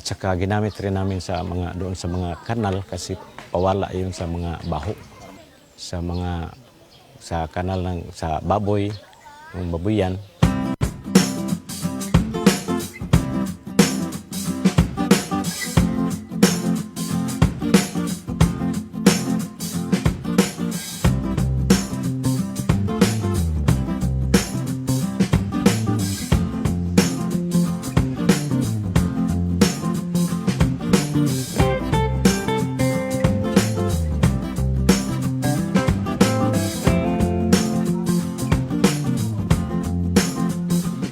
Tsaka ginamit rin namin sa mga doon sa mga kanal kasi pawala yun sa mga baho. Sa mga sa kanal ng sa baboy, ng babuyan.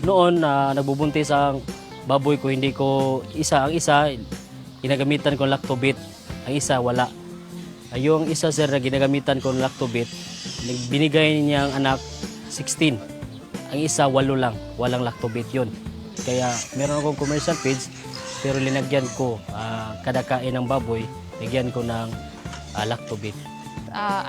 Noon na nagbubuntis ang baboy ko, hindi ko ang isa ginagamitan ko ng lactobit, ang isa wala. Yung isa sir na ginagamitan ko ng lactobit, binigay niya ang anak 16. Ang isa 8 lang, walang lactobit yun. Kaya meron akong commercial feeds pero linagyan ko kada kain ng baboy, lagyan ko ng lactobit.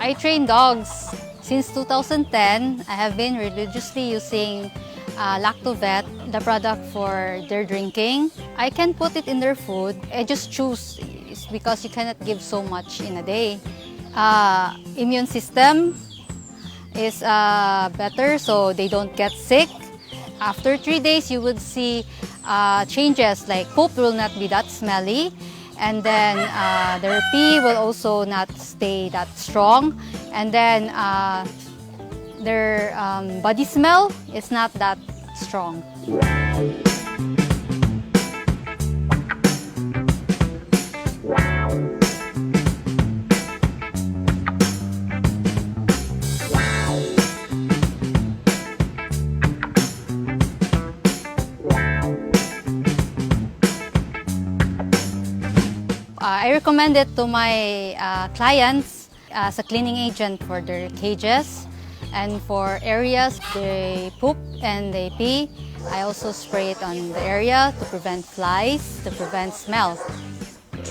I train dogs. Since 2010, I have been religiously using Lactovet, the product for their drinking. I can put it in their food. I just choose because you cannot give so much in a day. Immune system is better so they don't get sick. After 3 days, you would see changes like poop will not be that smelly, and then their pee will also not stay that strong, and then their body smell is not that strong. I recommend it to my clients as a cleaning agent for their cages and for areas they poop and they pee. I also spray it on the area to prevent flies, to prevent smell,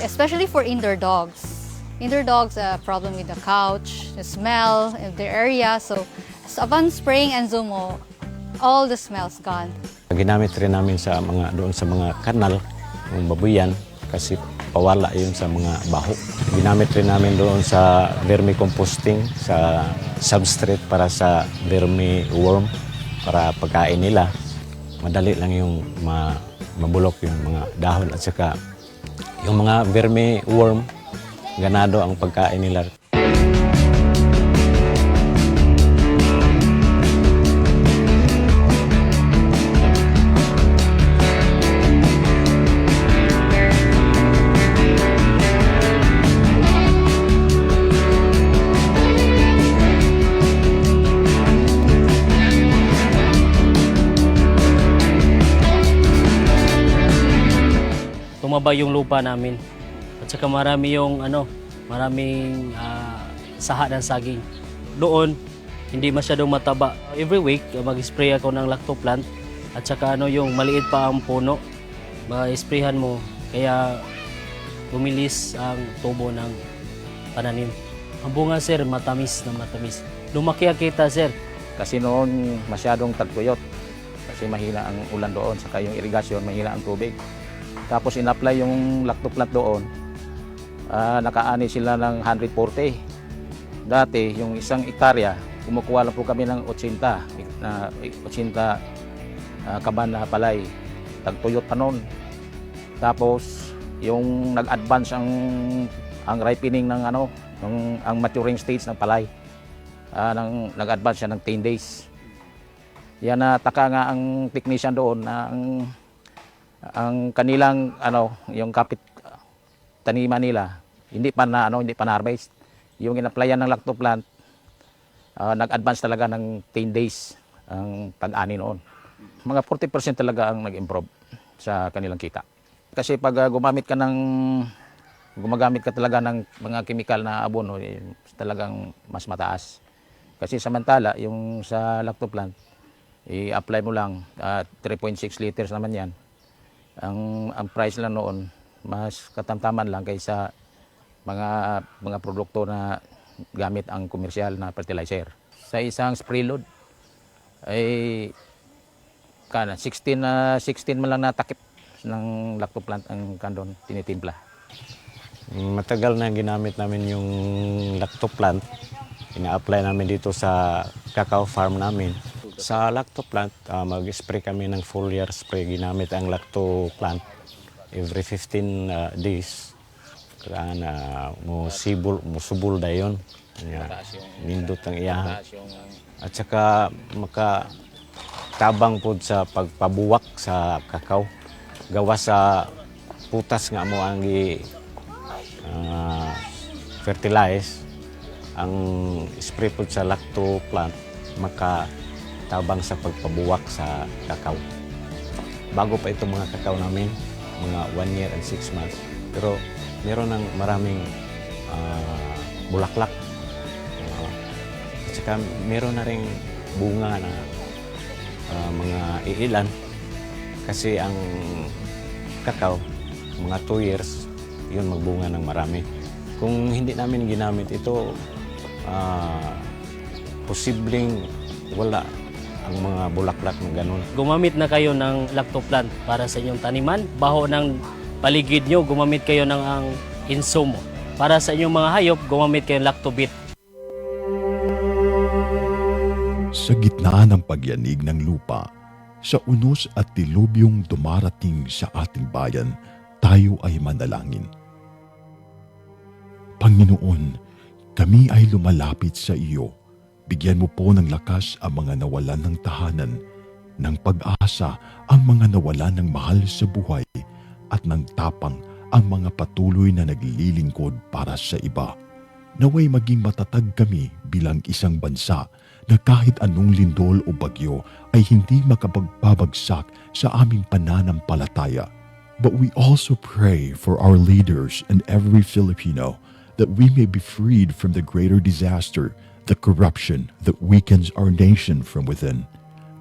especially for indoor dogs. Indoor dogs have a problem with the couch, the smell of the area. So upon spraying Enzumo, all the smell's gone. Ginamit rin namin sa mga doon sa mga kanal ng babuyan kasi pawala yun sa mga baho. Ginamit rin namin doon sa vermicomposting, sa substrate para sa vermiworm, para pagkain nila. Madali lang yung mabulok yung mga dahon at saka yung mga vermiworm, ganado ang pagkain nila. Tumaba yung lupa namin. At saka maraming saha ng saging. Doon, hindi masyadong mataba. Every week, mag-spray ako ng lactoplant. At saka yung maliit pa ang puno, ma-sprayhan mo. Kaya bumilis ang tubo ng pananim. Ang bunga sir, matamis na matamis. Lumaki kita sir. Kasi noon masyadong tagtuyot. Kasi mahina ang ulan doon, saka yung irigasyon, mahina ang tubig. Tapos in-apply yung lactoplant doon, nakaani sila ng 140. Dati, yung isang hektarya, kumukuha lang po kami ng 80 kaban na palay. Tagtuyot pa noon. Tapos, yung nag-advance ang ripening ng ang maturing stage ng palay. Nag-advance siya ng 10 days. Yan nataka nga ang technician doon na ang kanilang yung kapit taniman nila hindi pa na-harvest. Yung in-applyan ng lactoplant nag-advance talaga ng 10 days ang pag-ani noon. Mga 40% talaga ang nag-improve sa kanilang kita. Kasi pag gumagamit ka talaga ng mga chemical na abono, talagang mas mataas. Kasi samantala yung sa lactoplant i-apply mo lang 3.6 liters naman yan. Ang price lang noon, mas katamtaman lang kaysa mga produkto na gamit ang komersyal na fertilizer. Sa isang spray load, ay 16 man lang natakip ng lactoplant ang kandon tinitimpla. Matagal na ginamit namin yung lactoplant. Ina-apply namin dito sa cacao farm namin. Sa lactoplant, mag-spray kami ng foliar spray. Ginamit ang lactoplant every 15 days. Kailangan musubol dayon. Nindot ang iyahan. At saka tabang po sa pagpabuwak sa kakao. Gawa sa putas nga mo ang fertilize. Ang spray po sa lactoplant makatabang sa pagpabuwak sa kakao. Bago pa itong mga kakao namin, mga 1 year and 6 months. Pero meron ng maraming bulaklak. At saka meron na rin bunga na mga iilan kasi ang kakao, mga 2 years, yun magbunga ng marami. Kung hindi namin ginamit ito, posibleng wala ang mga bulaklak na ganun. Gumamit na kayo ng lactoplant para sa inyong taniman. Baho ng paligid nyo, gumamit kayo ng ang insumo. Para sa inyong mga hayop, gumamit kayo ng lactobit. Sa gitna ng pagyanig ng lupa, sa unos at dilubyong dumarating sa ating bayan, tayo ay manalangin. Panginoon, kami ay lumalapit sa iyo. Bigyan mo po ng lakas ang mga nawalan ng tahanan, ng pag-asa ang mga nawalan ng mahal sa buhay, at ng tapang ang mga patuloy na naglilingkod para sa iba. Naway maging matatag kami bilang isang bansa na kahit anong lindol o bagyo ay hindi makapagbabagsak sa aming pananampalataya. But we also pray for our leaders and every Filipino that we may be freed from the greater disaster, the corruption that weakens our nation from within.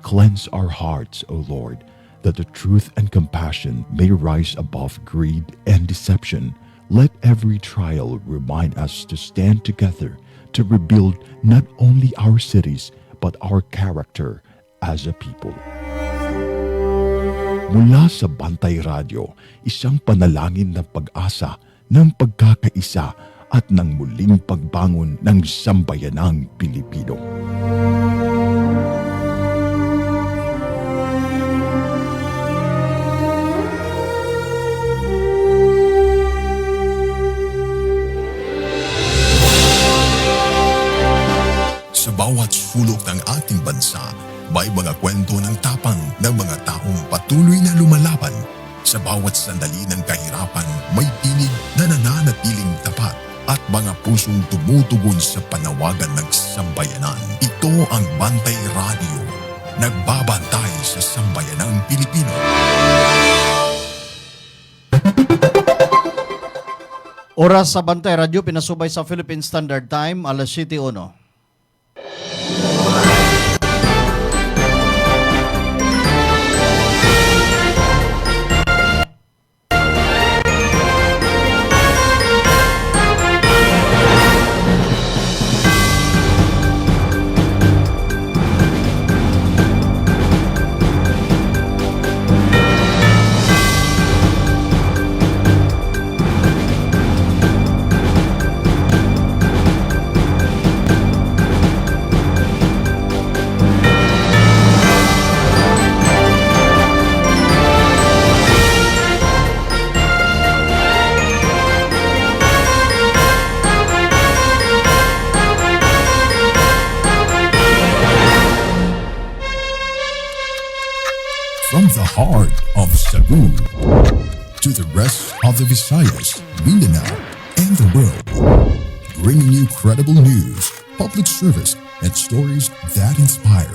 Cleanse our hearts, O Lord, that the truth and compassion may rise above greed and deception. Let every trial remind us to stand together to rebuild not only our cities but our character as a people. Mula sa Bantay Radio, isang panalangin ng pag-asa, ng pagkakaisa at ng muling pagbangon ng sambayanang Pilipino. Sa bawat sulok ng ating bansa, may mga kwento ng tapang ng mga taong patuloy na lumalaban. Sa bawat sandali ng kahirapan, may tinig na nananatiling tapat at mga pusong tumutugon sa panawagan ng sambayanan. Ito ang Bantay Radio, nagbabantay sa sambayanang Pilipino. Oras sa Bantay Radio, pinasubay sa Philippine Standard Time, alas 7:01. From the heart of Cebu to the rest of the Visayas, Mindanao, and the world, bringing you credible news, public service, and stories that inspire.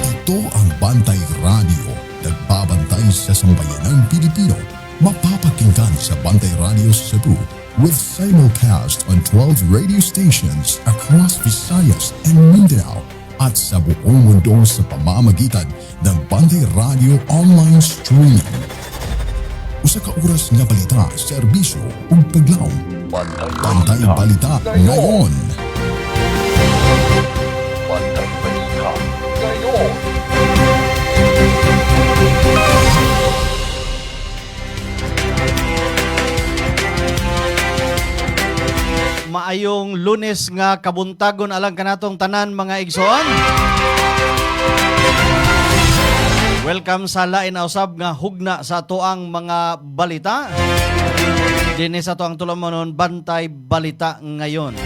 Ito ang Bantay Radio, nagbabantay sa sambayanang Pilipino. Mapapakinggan sa Bantay Radio Cebu with simulcast on 12 radio stations across Visayas and Mindanao at sa buong mundo sa pamamagitan ng Bantay Radio online streaming. Usa ka oras nga balita, serbisyo ug paglaom. Bantay Balita ngayon. Bantay Balita ngayon. Maayong Lunes nga kabuntagon alang kanatong tanan mga igsoon. Welcome sa lain na usab nga hugna sa atoang mga balita. Dinhi sa atoang tulumanon Bantay Balita ngayon.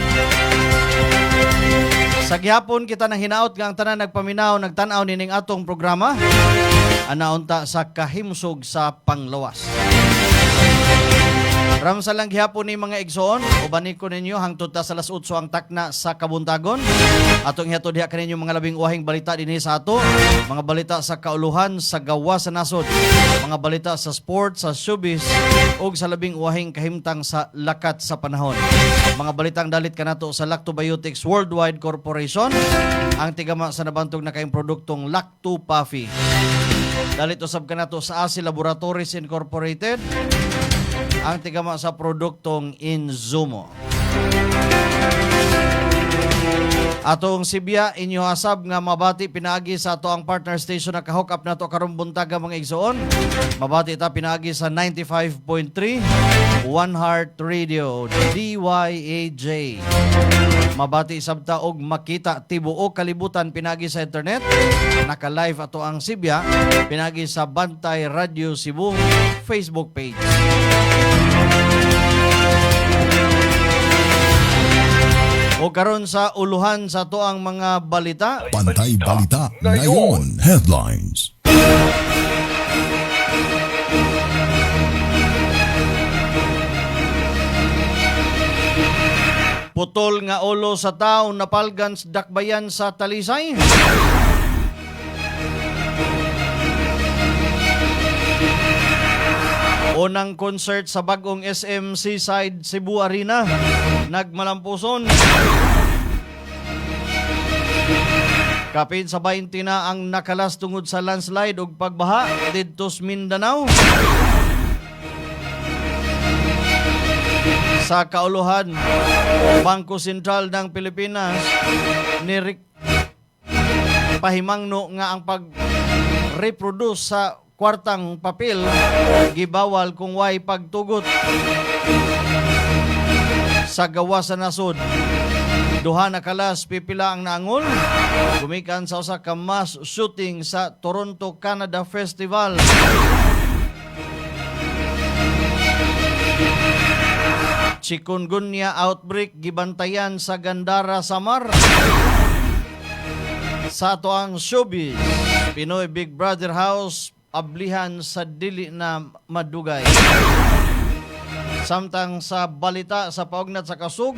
Sa gihapon kita nang hinaot nga ang tanan nagpaminaw nagtan-aw nining atong programa. Anaunta sa kahimsog sa panglawas. Ramsa lang gihapon ni mga igsoon, ubanin ko ninyo hangtod ta sa alas 8 ang takna sa kabuntagon. Atong hihatod diha kaninyo mga labing uwahing balita dinhi sa ato, mga balita sa kauluhan, sa gawa sa nasod, mga balita sa sport, sa showbiz ug sa labing uwahing kahimtang sa lakat sa panahon. Mga balitang dalit kanato sa Lactobiotics Worldwide Corporation, ang tigama sa nabantog na kayong produktong Lacto Puffy. Dalit usab kanato sa ASI Laboratories Incorporated, ang tigama sa produktong Inzumo. Atong Sibya inyo hasab nga mabati pinaagi sa ato ang partner station na ka-hook up nato karong buntaga mga igsoon. Mabati ta pinaagi sa 95.3 One Heart Radio DYAJ. Mabati sabta og makita tibuok kalibutan pinagi sa internet. Naka-live ato ang Sibya pinagi sa Bantay Radio Cebu Facebook page. O karon sa uluhan sa to ang mga balita. Bantay Balita ngayon. Headlines. Putol nga ulo sa tawo napalgan sa dakbayan sa Talisay. Unang concert sa bagong SM Seaside Cebu Arena nagmalampuson. Kapin sa 20 na ang nakalas tungod sa landslide ug pagbaha didto sa Mindanao. Sa kauluhan, Bangko Sentral ng Pilipinas pahimangno nga ang pag-reproduce sa kwartang papel gibawal kung way pagtugot. Sa gawa sa nasod, duha na kalas pipila ang naangol gumikan sa usa ka mass shooting sa Toronto Canada Festival. Chikungunya outbreak gibantayan sa Gandara, Samar. Sa ato ang showbiz, Pinoy Big Brother House ablihan sa dili na madugay. Samtang sa balita sa paugnat sa kasug,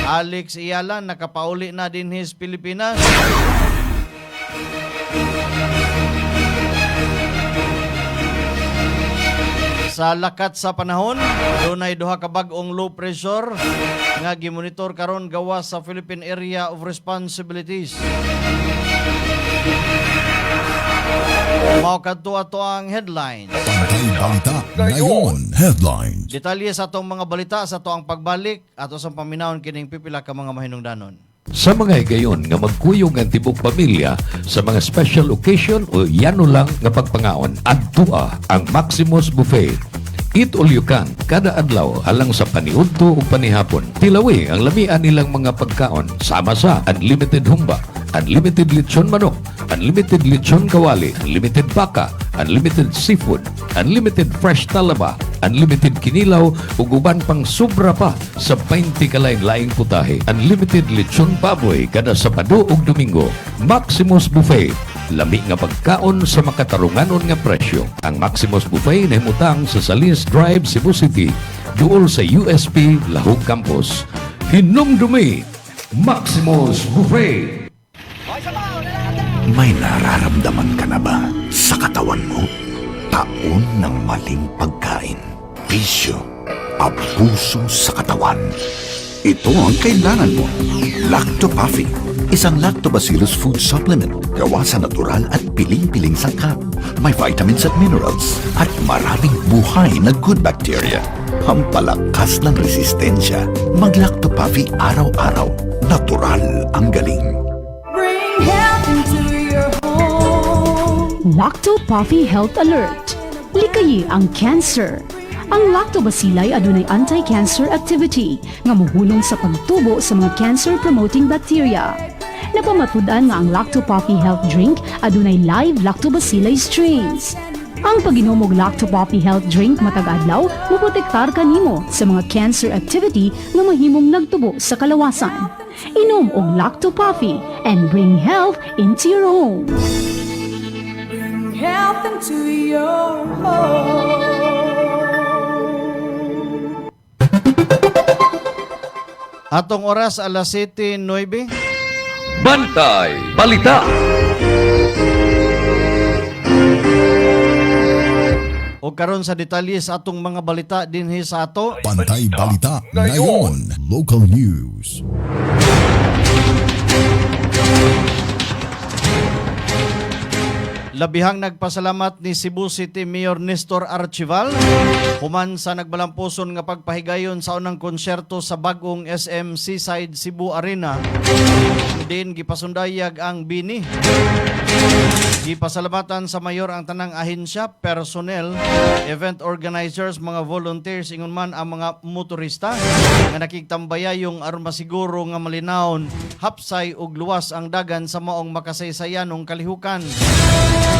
Alex Iyalan nakapauli na din his Pilipinas. Sa lakat sa panahon, dunay duha ka bag-ong low pressure nga gimonitor karon gawas sa Philippine Area of Responsibilities. Mao kadto ato ang headlines. Bantay Balita ngayon. Headlines. Detalye sa atong mga balita sa ato ang pagbalik ato sa paminawon kining pipila ka mga mahinungdanon. Sa mga higayon nga magkuyog ang tibok pamilya sa mga special occasion o yano lang nga pagpangaon, adtua ang Maximus Buffet. Eat all you can, kada adlaw alang sa paniudto o panihapon. Tilawi ang lamian nilang mga pagkaon sama sa unlimited humba, unlimited lechon manok, unlimited lechon kawali, unlimited baka, unlimited seafood, unlimited fresh talaba, unlimited kinilaw ug uban pang sobra pa sa 20 kalain-laing putahe. Unlimited lechon baboy kada Sabado ug Domingo. Maximus Buffet. Lami nga pagkaon sa makatarunganon nga presyo. Ang Maximus Buffet nahimutang sa Salis Drive, Cebu City, duol sa USP Lahog Campus. Hinumdumi Maximus Buffet. May nararamdaman ka na ba sa katawan mo? Taon ng maling pagkain, bisyo, abuso sa katawan. Ito ang kailangan mo. Lacto Puffy, isang lactobacillus food supplement gawa sa natural at piling-piling sangkap. May vitamins at minerals at maraming buhay na good bacteria. Pampalakas ng resistensya. Mag-Lacto Puffy araw-araw. Natural ang galing. Bring health into your home. Lacto Puffy Health Alert. Likayi ang cancer. Ang lactobacilli adunay anti-cancer activity nga mohunong sa pagtubo sa mga cancer-promoting bacteria. Napamatud-an nga ang Lactopoppy Health Drink adunay live lactobacilli strains. Ang pag-inom og Lactopoppy Health Drink matag adlaw moprotektar kanimo sa mga cancer activity nga mahimong nagtubo sa kalawasan. Inom og Lactopoppy and bring health into your home. Bring health into your home. Atong oras alas 7:09. Bantay Balita. O karon sa detalye sa atong mga balita dinhi sa ato. Bantay Balita ngayon. Local news. Labihang nagpasalamat ni Cebu City Mayor Nestor Archival human sa nagbalampuson nga pagpahigayon sa unang konsyerto sa bagong SM Seaside Cebu Arena. Din gipasundayag ang bini. Gipasalamatan sa mayor ang tanang ahensya, personnel, event organizers, mga volunteers, ingon man ang mga motorista nga nakiktambayayong aron masiguro nga malinawon, hapsay ug luwas ang dagan sa maong makasaysayanong kalihukan.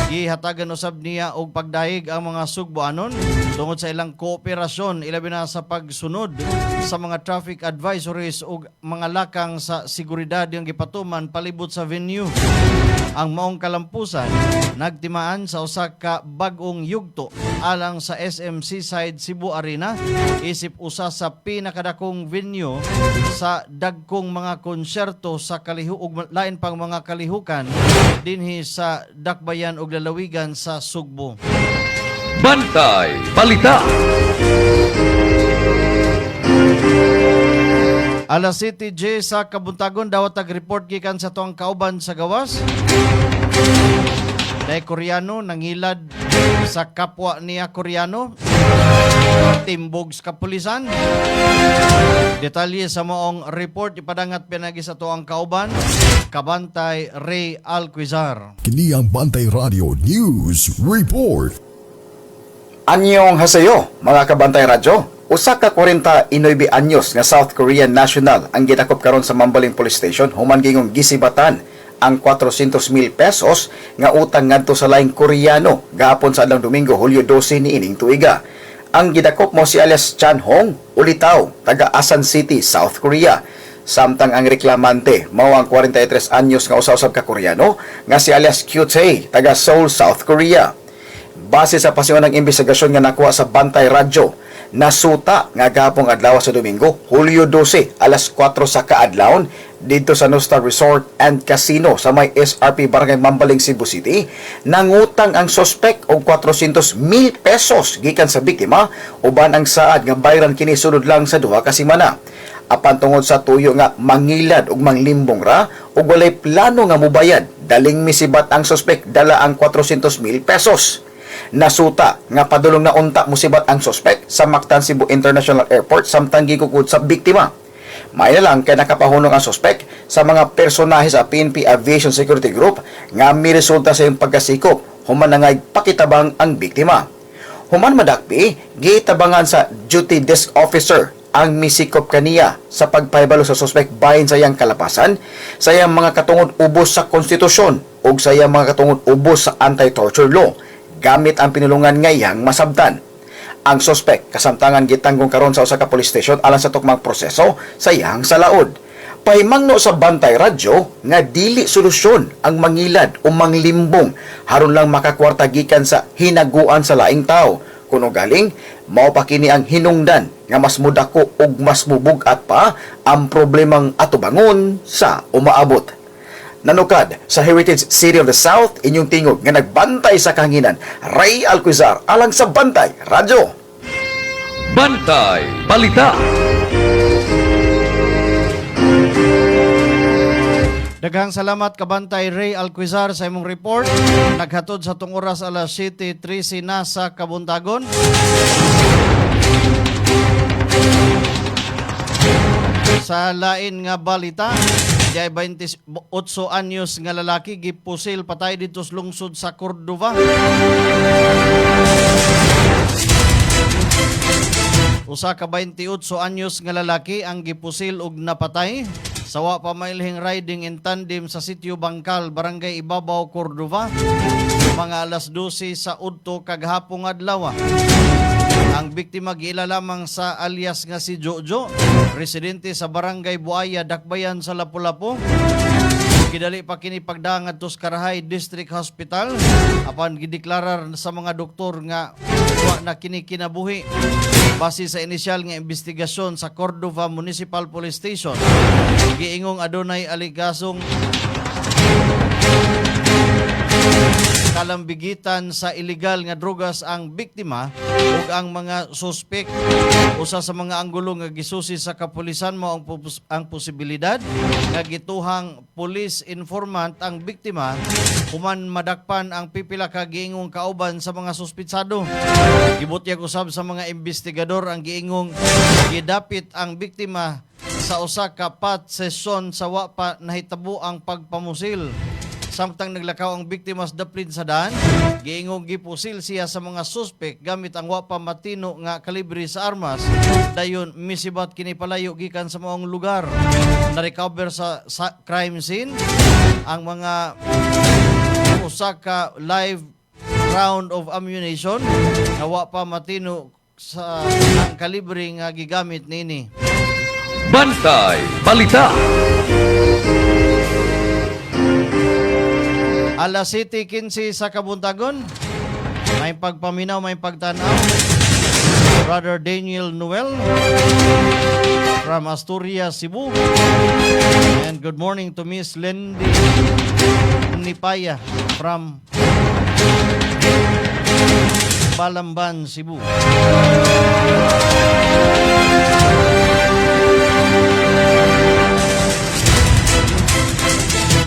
Gihatagan usab niya og pagdahig ang mga sugboanon tungod sa ilang kooperasyon ilabi na sa pagsunod sa mga traffic advisories ug mga lakang sa seguridad yang gipatuman palibot sa venue. Ang maong kalampusan nagtimaan sa usa ka bag-ong yugto alang sa SM Seaside Cebu Arena isip usa sa pinakadakong venue sa dagkong mga konsyerto sa ug lain pang mga kalihukan dinhi sa Dakbayan ug lalawigan sa Sugbo. Bantay Balita. Alas City J sa Kabuntagon dawat tag-report gikan sa tuang kauban sa gawas. Dahil Koreano nangilad sa kapwa niya Koreano. Timbog sa kapulisan. Detalye sa moong report ipadangat pinagi sa tuang kauban. Kabantay Ray Alquizar. Kini ang Bantay Radio News Report. Anyong hasayo, mga kabantay radyo. Usa ka 49 anyos nga South Korean national ang gidakop karon sa Mambaling Police Station human gingong gisibatan ang 400,000 pesos nga utang ngadto sa laing Koreano gahapon sa adlong Domingo, Hulyo 12 niining tuiga. Ang gidakop mo si alias Chan Hong Ulitaw, taga Asan City, South Korea. Samtang ang reklamante mao ang 43 anyos nga usa-usab ka Koreano nga si alias Kyutae, taga Seoul, South Korea. Base sa pasiunang investigasyon nga nakuha sa Bantay Radyo, nasuta nga gahapong adlaw sa Domingo, Hulyo 12, alas 4 sa kaadlawon dito sa Nostar Resort and Casino sa may SRP Barangay Mambaling, Cebu City, nangutang ang suspek og 400,000 pesos gikan sa biktima uban ang saad nga bayran kini sulod lang sa duha ka semana. Apan tungod sa tuyo nga mangilad ug manglimbong ra ug walay plano nga mobayad, daling misibat ang suspek dala ang 400,000 pesos. Nasuta nga padulong na unta musibat ang suspek sa Mactan Cebu International Airport samtang gikukod sa biktima. May na lang kay nakapahunong ang suspek sa mga personahe sa PNP Aviation Security Group nga miresulta sa iyong pagkasikop human na nga'y pakitabang ang biktima. Human madakpi, gitabangan sa duty desk officer ang misikop kaniya sa pagpahibalo sa suspek bahin sa iyang kalapasan, sa iyang mga katungod ubos sa konstitusyon o sa iyang mga katungod ubos sa anti-torture law gamit ang pinulungan ngayang masabtan. Ang suspek kasamtangan gitanggong karon sa usa ka police station alang sa tukmang proseso sa iyang salaod. Pahimangno sa Bantay Radyo nga dili solusyon ang mangilad o manglimbong haron lang makakwarta gikan sa hinaguan sa laing tao. Kuno galing mao pa kini ang hinungdan nga mas mudako ug mas mubugat pa ang problemang atubangon sa umaabot. Nanukad sa Heritage City of the South, inyong tingog nga nagbantay sa kahanginan, Ray Alquizar, alang sa Bantay Radyo. Bantay Balita. Daghang salamat kabantay Ray Alquizar sa imong report. Naghatod sa tong oras alas 7:13 na sa Kabuntagon. Sa lain nga balita, jay 28 anyos nga lalaki gipusil patay dito sa lungsod sa Cordova. Usa ka 28 anyos nga lalaki ang gipusil ug napatay sa wa pa mailhing riding in tandem sa sitio Bangkal, Barangay Ibabaw, Cordova, mga alas 12 sa udto kaghapong adlaw. Ang biktima giila lamang sa alias nga si Jojo, residente sa Barangay Buaya, Dakbayan sa Lapu-Lapu. Gidali pa kini pagdangat to sa Karahay District Hospital apan gideklarar sa mga doktor nga wa na kini kinabuhi. Base sa inisyal nga investigasyon sa Cordova Municipal Police Station, giingong adunay aligasong kalambigitan sa illegal nga drugas ang biktima ug ang mga suspek. Usa sa mga anggulo nga gisusi sa kapulisan mo ang posibilidad nga gituhang police informant ang biktima human madakpan ang pipila ka giingong kauban sa mga suspitsado. Gibutyag usab sa mga investigador ang giingong gidapit ang biktima sa usa ka pat sesyon sa wa pa nahitabo ang pagpamusil. Samtang naglakaw ang biktima sa daplin sa daan, giingong gipusil siya sa mga suspek gamit ang wa pa matino nga kalibre sa armas. Dayon misibat kini palayo gikan sa maong lugar. Na-recover sa crime scene ang mga usa ka live round of ammunition na wa pa matino sa ang kalibre nga gigamit nini. Bantay Balita. Alas 7:15 sa Kabuntagon, may pagpaminaw, may pagtanaw. Brother Daniel Noel from Asturias, Cebu. And good morning to Miss Lindy Nipaya from Balamban, Cebu.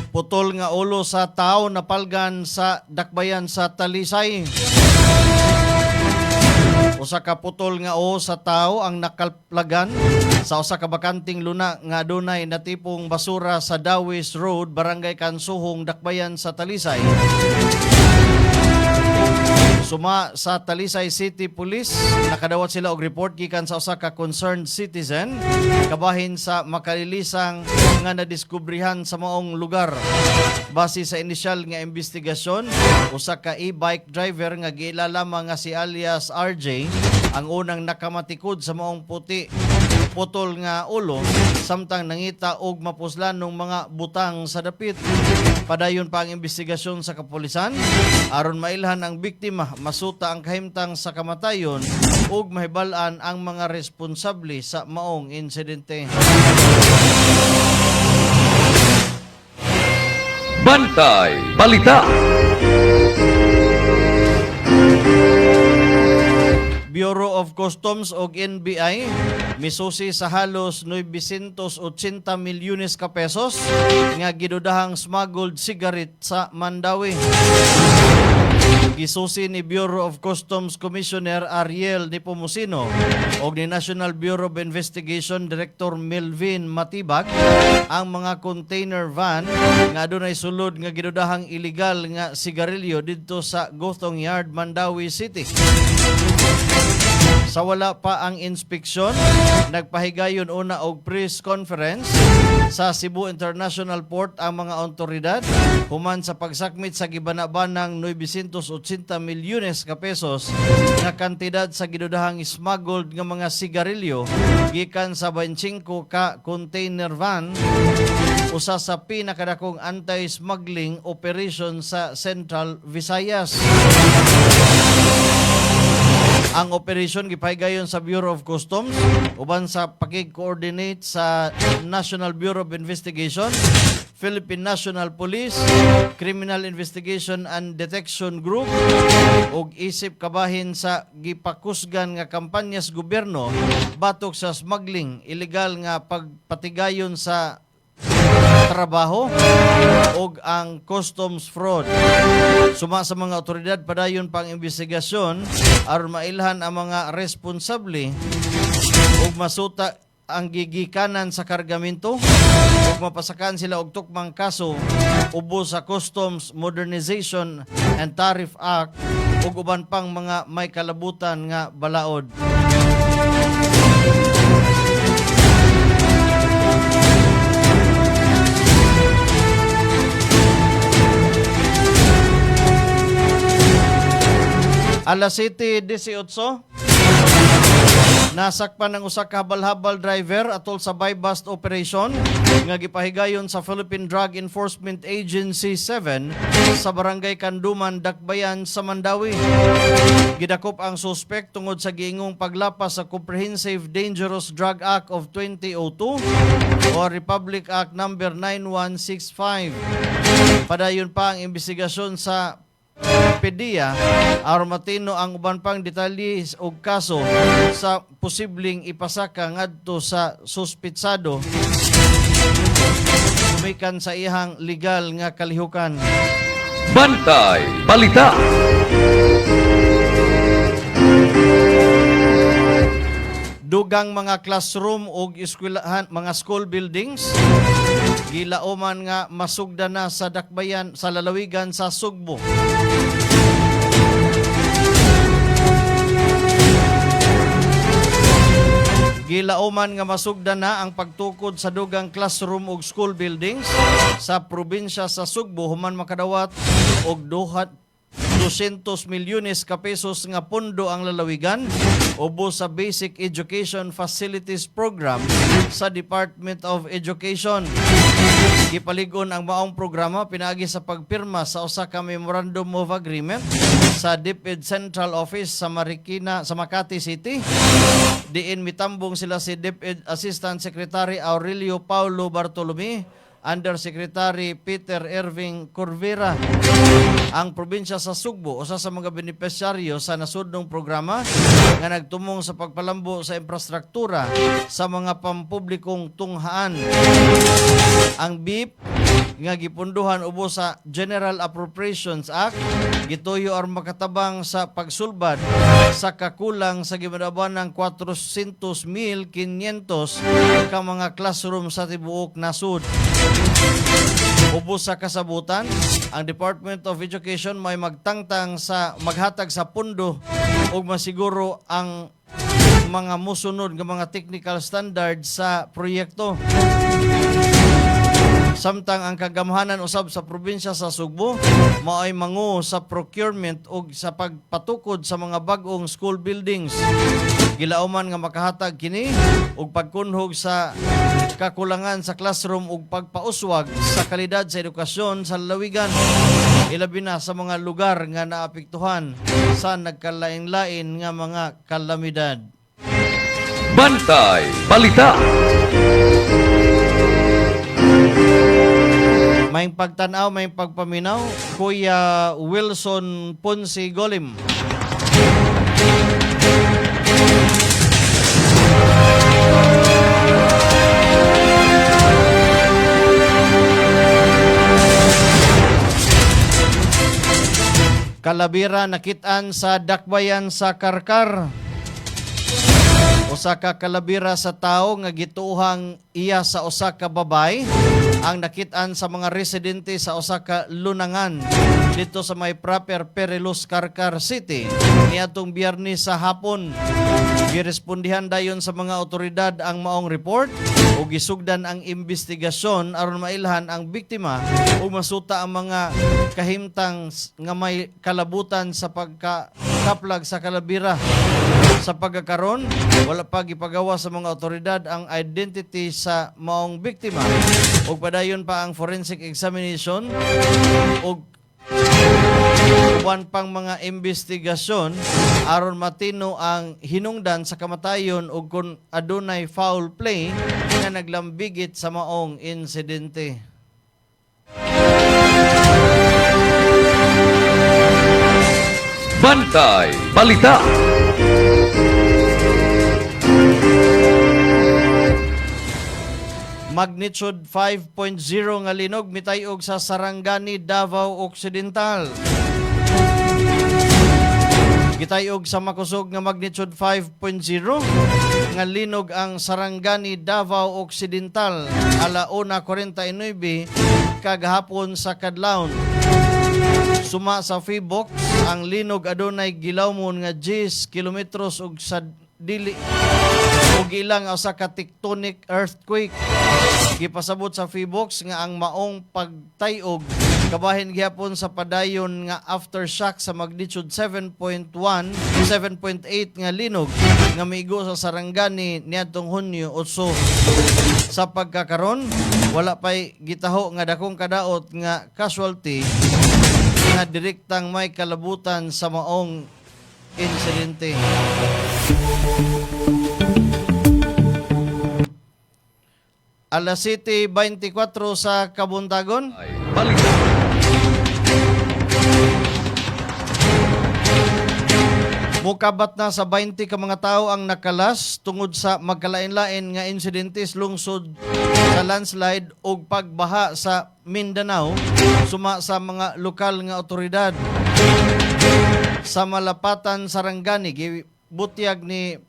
Putol nga ulo sa tao napalgan sa Dakbayan sa Talisay. Usa ka putol nga ulo sa tao ang nakalplagan sa usa ka bakanting luna nga adunay natipong basura sa Dawis Road, Barangay Kansuhong, Dakbayan sa Talisay. Suma sa Talisay City Police, nakadawat sila og report gikan sa usa ka concerned citizen kabahin sa makalilisang nga nadiskubrihan sa maong lugar. Base sa inisyal nga investigasyon, usa ka e-bike driver nga giila lamang nga si alias RJ ang unang nakamatikod sa maong putol nga ulo samtang nangita og mapuslanong mga butang sa dapit. Padayon pa ang investigasyon sa kapulisan aron mailhan ang biktima, masuta ang kahimtang sa kamatayon ug mahibal-an ang mga responsable sa maong insidente. Bantay Balita. Bureau of Customs o NBI misusi sa halos 980 milyones ka pesos nga gidudahang smuggled cigarette sa Mandawi. Gisusi ni Bureau of Customs Commissioner Ariel Nepomuceno o ni National Bureau of Investigation Director Melvin Matibag ang mga container van nga adunay sulod nga gidudahang illegal nga sigarilyo didto sa Gothong Yard, Mandawi City. Sa wala pa ang inspeksyon, nagpahigayon una og press conference sa Cebu International Port ang mga otoridad human sa pagsakmit sa gibana-banang 980 milyones ka pesos nga kantidad sa gidudahang smuggled nga mga sigarilyo gikan sa 25 ka container van, usa sa pinakadakong anti-smuggling operation sa Central Visayas. Ang operasyon gipahigayon sa Bureau of Customs uban sa pakig-coordinate sa National Bureau of Investigation, Philippine National Police, Criminal Investigation and Detection Group ug isip kabahin sa gipakusgan nga kampanyas gobyerno batok sa smuggling, illegal nga pagpatigayon sa trabaho ug ang customs fraud. Suma sa mga otoridad padayon pang investigasyon aron mailhan ang mga responsable ug masuta ang gigikanan sa kargamento ug mapasakan sila og tukmang kaso ubos sa Customs Modernization and Tariff Act ug uban pang mga may kalabutan nga balaod. Alas 7:18. Nasakpan ng usa ka habal-habal driver atol sa buy-bust operation nga gipahigayon sa Philippine Drug Enforcement Agency 7 sa Barangay Kanduman, Dakbayan sa Mandawi. Gidakop ang suspect tungod sa giingong paglapas sa Comprehensive Dangerous Drug Act of 2002 o Republic Act number 9165. Padayon pa ang investigasyon sa PDEA aron matino ang uban pang detalye og kaso sa posibleng ipasaka ngadto sa suspitsado sumikan sa iyang legal nga kalihukan. Bantay Balita. Dugang mga classroom ug eskwelahan, mga school buildings gilauman nga masugda na sa Dakbayan sa lalawigan sa Sugbo. Gilauman nga masugda na ang pagtukod sa dugang classroom ug school buildings sa probinsya sa Sugbo human makadawat og 200 milyones ka pesos nga pondo ang lalawigan ubos sa Basic Education Facilities Program sa Department of Education. Gipalig-on ang maong programa pinaagi sa pagpirma sa usa ka Memorandum of Agreement sa DepEd Central Office sa Marikina sa Makati City. Diin mitambong sila si DepEd Assistant Secretary Aurelio Paulo Bartolome, Undersecretary Peter Irving Corvera. Ang probinsya sa Sugbo, usa sa mga benepisyaryo sa nasudnong programa nga nagtumong sa pagpalambo sa infrastruktura sa mga pampublikong tunghaan. Ang BIP nga gipunduhan ubos sa General Appropriations Act gituyo aron makatabang sa pagsulbad sa kakulang sa gimadaban ng 400,500 ka mga classroom sa tibuok nasud. Ubos sa kasabutan, ang Department of Education may magtangtang sa maghatag sa pundo ug masiguro ang mga musunod nga mga technical standards sa proyekto. Samtang ang kagamhanan usab sa probinsya sa Sugbo mao'y mangu sa procurement ug sa pagpatukod sa mga bag-ong school buildings. Gilauman nga makahatag kini og pagkunhog sa kakulangan sa classroom ug pagpauswag sa kalidad sa edukasyon sa lalawigan, ilabi na sa mga lugar nga naapektuhan sa nagkalain-lain nga mga kalamidad. Bantay Balita. May pagtanaw, may pagpaminaw, Kuya Wilson Ponce Golim. Kalabira nakitaan sa Dakbayan sa Karkar. Usa ka kalabira sa tao nga gituuhang iya sa usa ka babay ang nakitaan sa mga residente sa usa ka lunangan dito sa may proper Perilous, Karkar City niadtong Biyernes sa hapon. Girespondihan dayon sa mga otoridad ang maong report o gisugdan ang investigasyon aron mailhan ang biktima o masuta ang mga kahimtang nga may kalabutan sa pagkakaplag sa kalabira. Sa pagkakaron, wala pa gipagawa sa mga otoridad ang identity sa maong biktima ug padayon pa ang forensic examination ug uban pang mga investigasyon aron matino ang hinungdan sa kamatayon ug kung adunay foul play nga naglambigit sa maong insidente. Bantay Balita. Magnitude 5.0 nga linog mitayog sa Sarangani, Davao Occidental. Gitayog sa makusog nga magnitude 5.0 nga linog ang Sarangani, Davao Occidental ala 1:49 kagahapon sa kadlawon. Suma sa Feebox, ang linog adunay gilawmon nga 10 kilometros ug dili ug ilang usa ka tectonic earthquake. Gipasabot sa PHIVOLCS nga ang maong pagtayog kabahin gihapon sa padayon nga aftershock sa magnitude 7.8 nga linog nga miigo sa Sarangani niadtong Hunyo 8. Sa pagkakaron, wala pay gitaho nga dakong kadaot nga casualty nga direktang may kalabutan sa maong insidente. Alas 7:24 sa Kabuntagon. Mukabat na sa 20 ka mga tao ang nakalas tungod sa magkalain-lain nga insidentes lungsod sa landslide o pagbaha sa Mindanao suma sa mga lokal nga otoridad. Sa Malapatan, Sarangani, gibutyag ni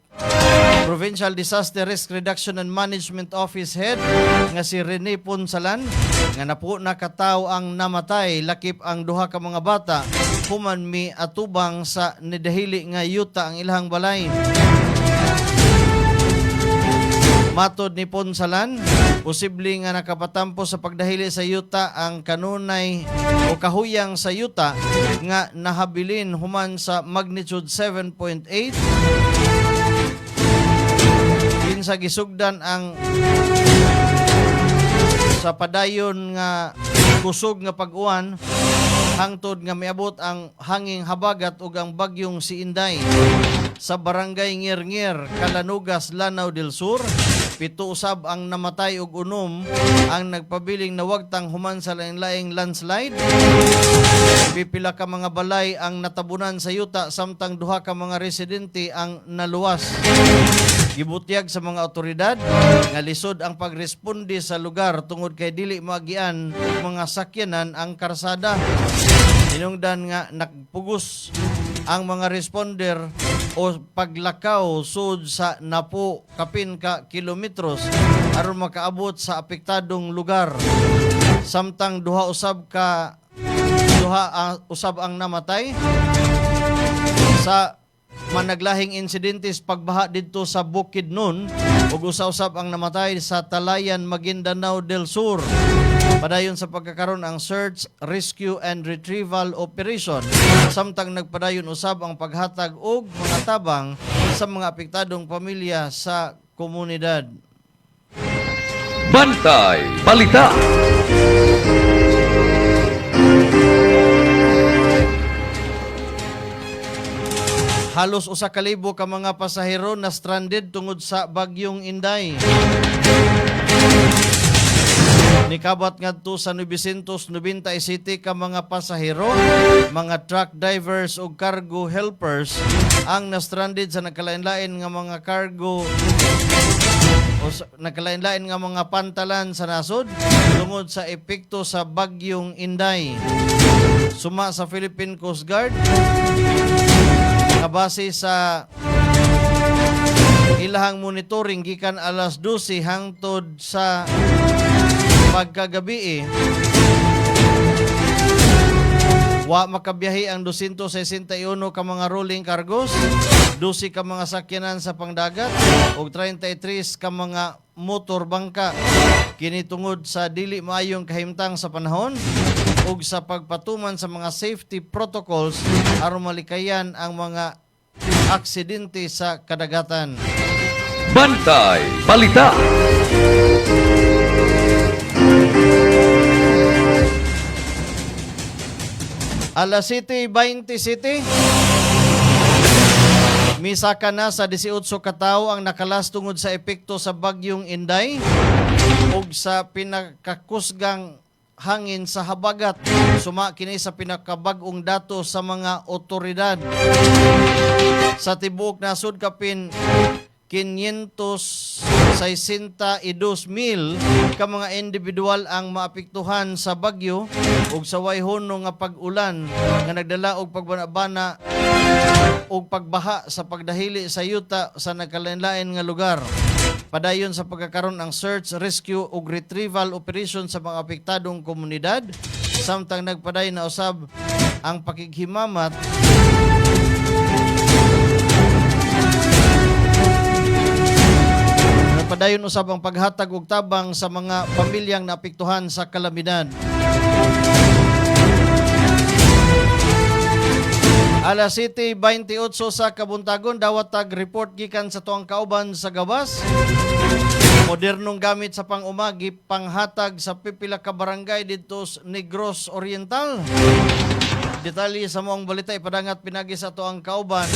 Provincial Disaster Risk Reduction and Management Office Head nga si Rene Punsalan nga napo na katawo ang namatay lakip ang duha ka mga bata human mi atubang sa nidahili nga yuta ang ilahang balay. Matod ni Punsalan, posible nga nakapatampo sa pagdahili sa yuta ang kanunay o kahuyang sa yuta nga nahabilin human sa magnitude 7.8 sa gisugdan ang sa padayon nga kusog nga pag-uwan hangtod nga miabot ang hanging habagat ug ang bagyong si Inday sa barangay Ngir-Ngir, Calanugas, Lanao del Sur. 7 usab ang namatay ug 6 ang nagpabiling nawagtang human sa laing-laing landslide. Pipila ka mga balay ang natabunan sa yuta samtang duha ka mga residente ang naluwas. Gibutyag sa mga otoridad nga lisod ang pagresponde sa lugar tungod kay dili maagian mga sakyanan ang karsada. Hinungdan nga nagpugos ang mga responder o paglakaw sud sa napo kapin ka kilometros aron makaabot sa apektadong lugar. Samtang usab ang namatay sa managlahing insidentes pagbaha didto sa Bukidnon ug usa-usab ang namatay sa Talayan, Maguindanao del Sur. Padayon sa pagkakaroon ang search, rescue and retrieval operation samtang nagpadayon usab ang paghatag og mga tabang sa mga apektadong pamilya sa komunidad. Bantay Balita. Halos 1,000 ka mga pasahero na stranded tungod sa bagyong Inday. Nikabat ngadto sa 997 ka mga pasahero, mga truck drivers ug cargo helpers ang na-stranded sa nakalain-lain nga mga cargo o nakalain-lain nga mga pantalan sa nasod tungod sa epekto sa bagyong Inday. Suma sa Philippine Coast Guard nga base sa ilahang monitoring gikan alas 12 hangtod sa pagkagabi wa makabiyahe ang 261 ka mga rolling cargos, 12 ka mga sakyanan sa pangdagat ug 33 ka mga motor bangka. Kini tungod sa dili maayong kahimtang sa panahon ug sa pagpatuman sa mga safety protocols aron malikayan ang mga aksidente sa kadagatan. Bantay Balita. Alas 7:27. Misaka na sa 18 katawo ang nakalas tungod sa epekto sa bagyong Inday ug sa pinakakusgang hangin sa habagat. Suma kini sa pinakabag-ong dato sa mga otoridad. Sa tibuok nasud kapin 562,000 ka mga individual ang maapektuhan sa bagyo ug sa wayhono nga pag-ulan nga nagdala og pagbanabana ug pagbaha sa pagdahili sa yuta sa nagkalain-lain nga lugar. Padayon sa pagkakaroon ang search, rescue ug retrieval operation sa mga apektadong komunidad samtang nagpaday na usab ang pakighimamat Padayon usab ang paghatag og tabang sa mga pamilyang naapektuhan sa kalamidad. Alas 7:28 sa Kabuntagon, dawat tag report gikan sa tuang kauban sa gawas. Modernong gamit sa pang-umagi, panghatag sa pipila ka barangay dito sa Negros Oriental. Detalye sa moong balita ipadangat pinagi sa tuang kauban,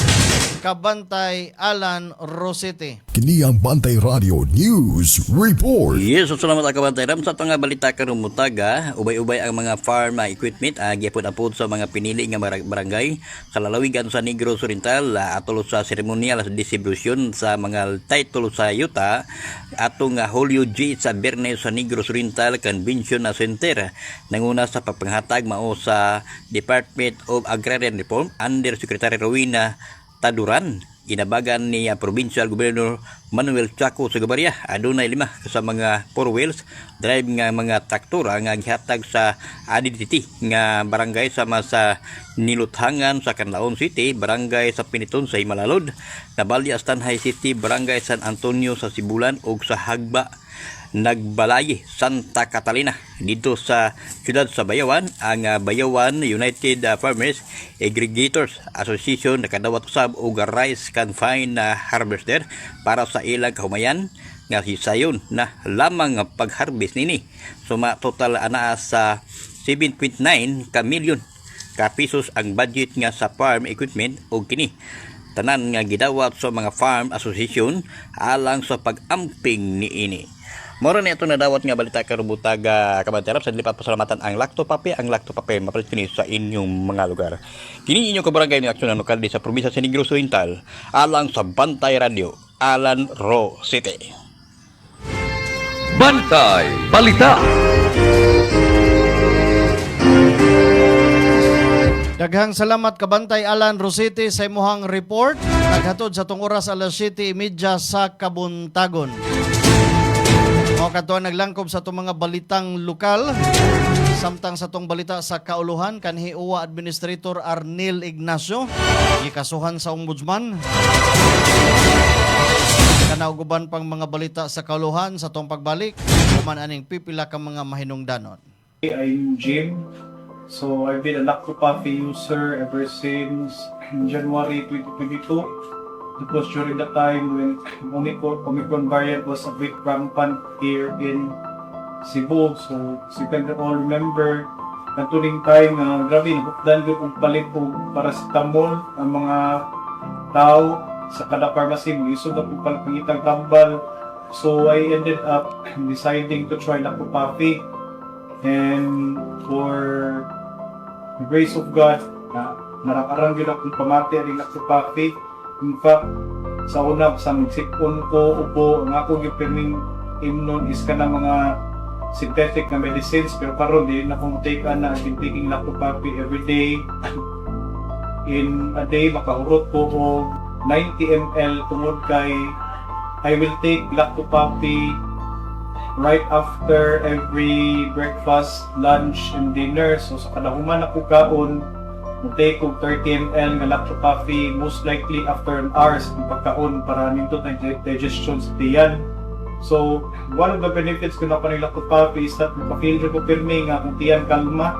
Kabantay Alan Rosete. Kini ang Bantay Radio News Report. Yes, so salamat ang kabantay. Ram sa nga balita karong mutaga, ubay-ubay ang mga farm equipment gyapon-apod sa mga pinili nga barangay sa lalawigan sa Negros Oriental atol sa seremonial sa distribution sa mga title sa yuta atong Julio G sa Bernes sa Negros Oriental Convention Center. Nanguna sa pagpanghatag mao sa Department of Agrarian Reform under Secretary Rowena Taduran. Ginabagan ni Provincial Governor Manuel Chaco Sagabaria. Adunay 5 sa mga 4 wheels drive nga mga traktor nga gihatag sa ADTT nga barangay sama sa Niluthangan sa Canlaon City, barangay sa Piniton sa Himalalod, Nabalya Stanhay City, barangay San Antonio sa Sibulan ug sa Hagba Nagbalayi, Santa Catalina. Dito sa siyudad sa Bayawan, ang Bayawan United Farmers Aggregators Association nakadawat usab og rice confined harvester para sa ilang kahumayan nga hisayon na lamang pag-harvest nini. Suma total anaa sa 7.9 ka milyon ka pesos ang budget nga sa farm equipment og kini tanan nga gidawat sa mga farm association alang sa pag-amping niini. Moro na ito nadawat nga balita karubutaga kabanterap sa lipat pasalamatan ang Lacto Pape mapalit kini sa inyong mga lugar. Kini inyong kabarangay ni aksyon ng lokal sa probinsya sa Negros Oriental alang sa Bantay Radio Alan Rosete. Bantay Balita. Daghang salamat Kabantay Alan Rosete sa imuhang report. Naghatod sa tong oras alas 7:30 sa Kabuntagon. Mao kadto naglangkob sa itong mga balitang lokal. Samtang sa itong balita sa kauluhan, kanhi UWA Administrator Arnel Ignacio, gikasuhan sa Ombudsman. Kanauguban pang mga balita sa kauluhan sa itong pagbalik, kuman aning pipila ka mga mahinungdanon. I'm Jim. So I've been a Lacto Pape user ever since January 2022. It was during the time when Omicron variant was a bit rampant here in Cebu. So you can all remember, natuling time na grabe, nabukdan ko kung palit po paracetamol ang mga tao sa kada pharmacy. Mag-isod na po pangitang tambal. So I ended up deciding to try Lacto Pape. And for the grace of God, narakarang yun akong pamati ang Lacto Pape. In fact, sa una, sa magsipon ko, upo, ang akong gipirming imnon is ka na mga synthetic na medicines, pero karon di na akong take na I've been taking Lacto Pape every day. In a day, makahurot ko o 90 ml tungod kay I will take Lacto Pape right after every breakfast, lunch, and dinner. So sa kadahuman ako kaon, take kong 30 ml ng Lacto Pape most likely after an hour ng pagkaon para nindot ang digestion sa tiyan. So, one of the benefits ko na pa ng Lacto Pape is that mapafeel ko pirmi nga kung tiyan kalma.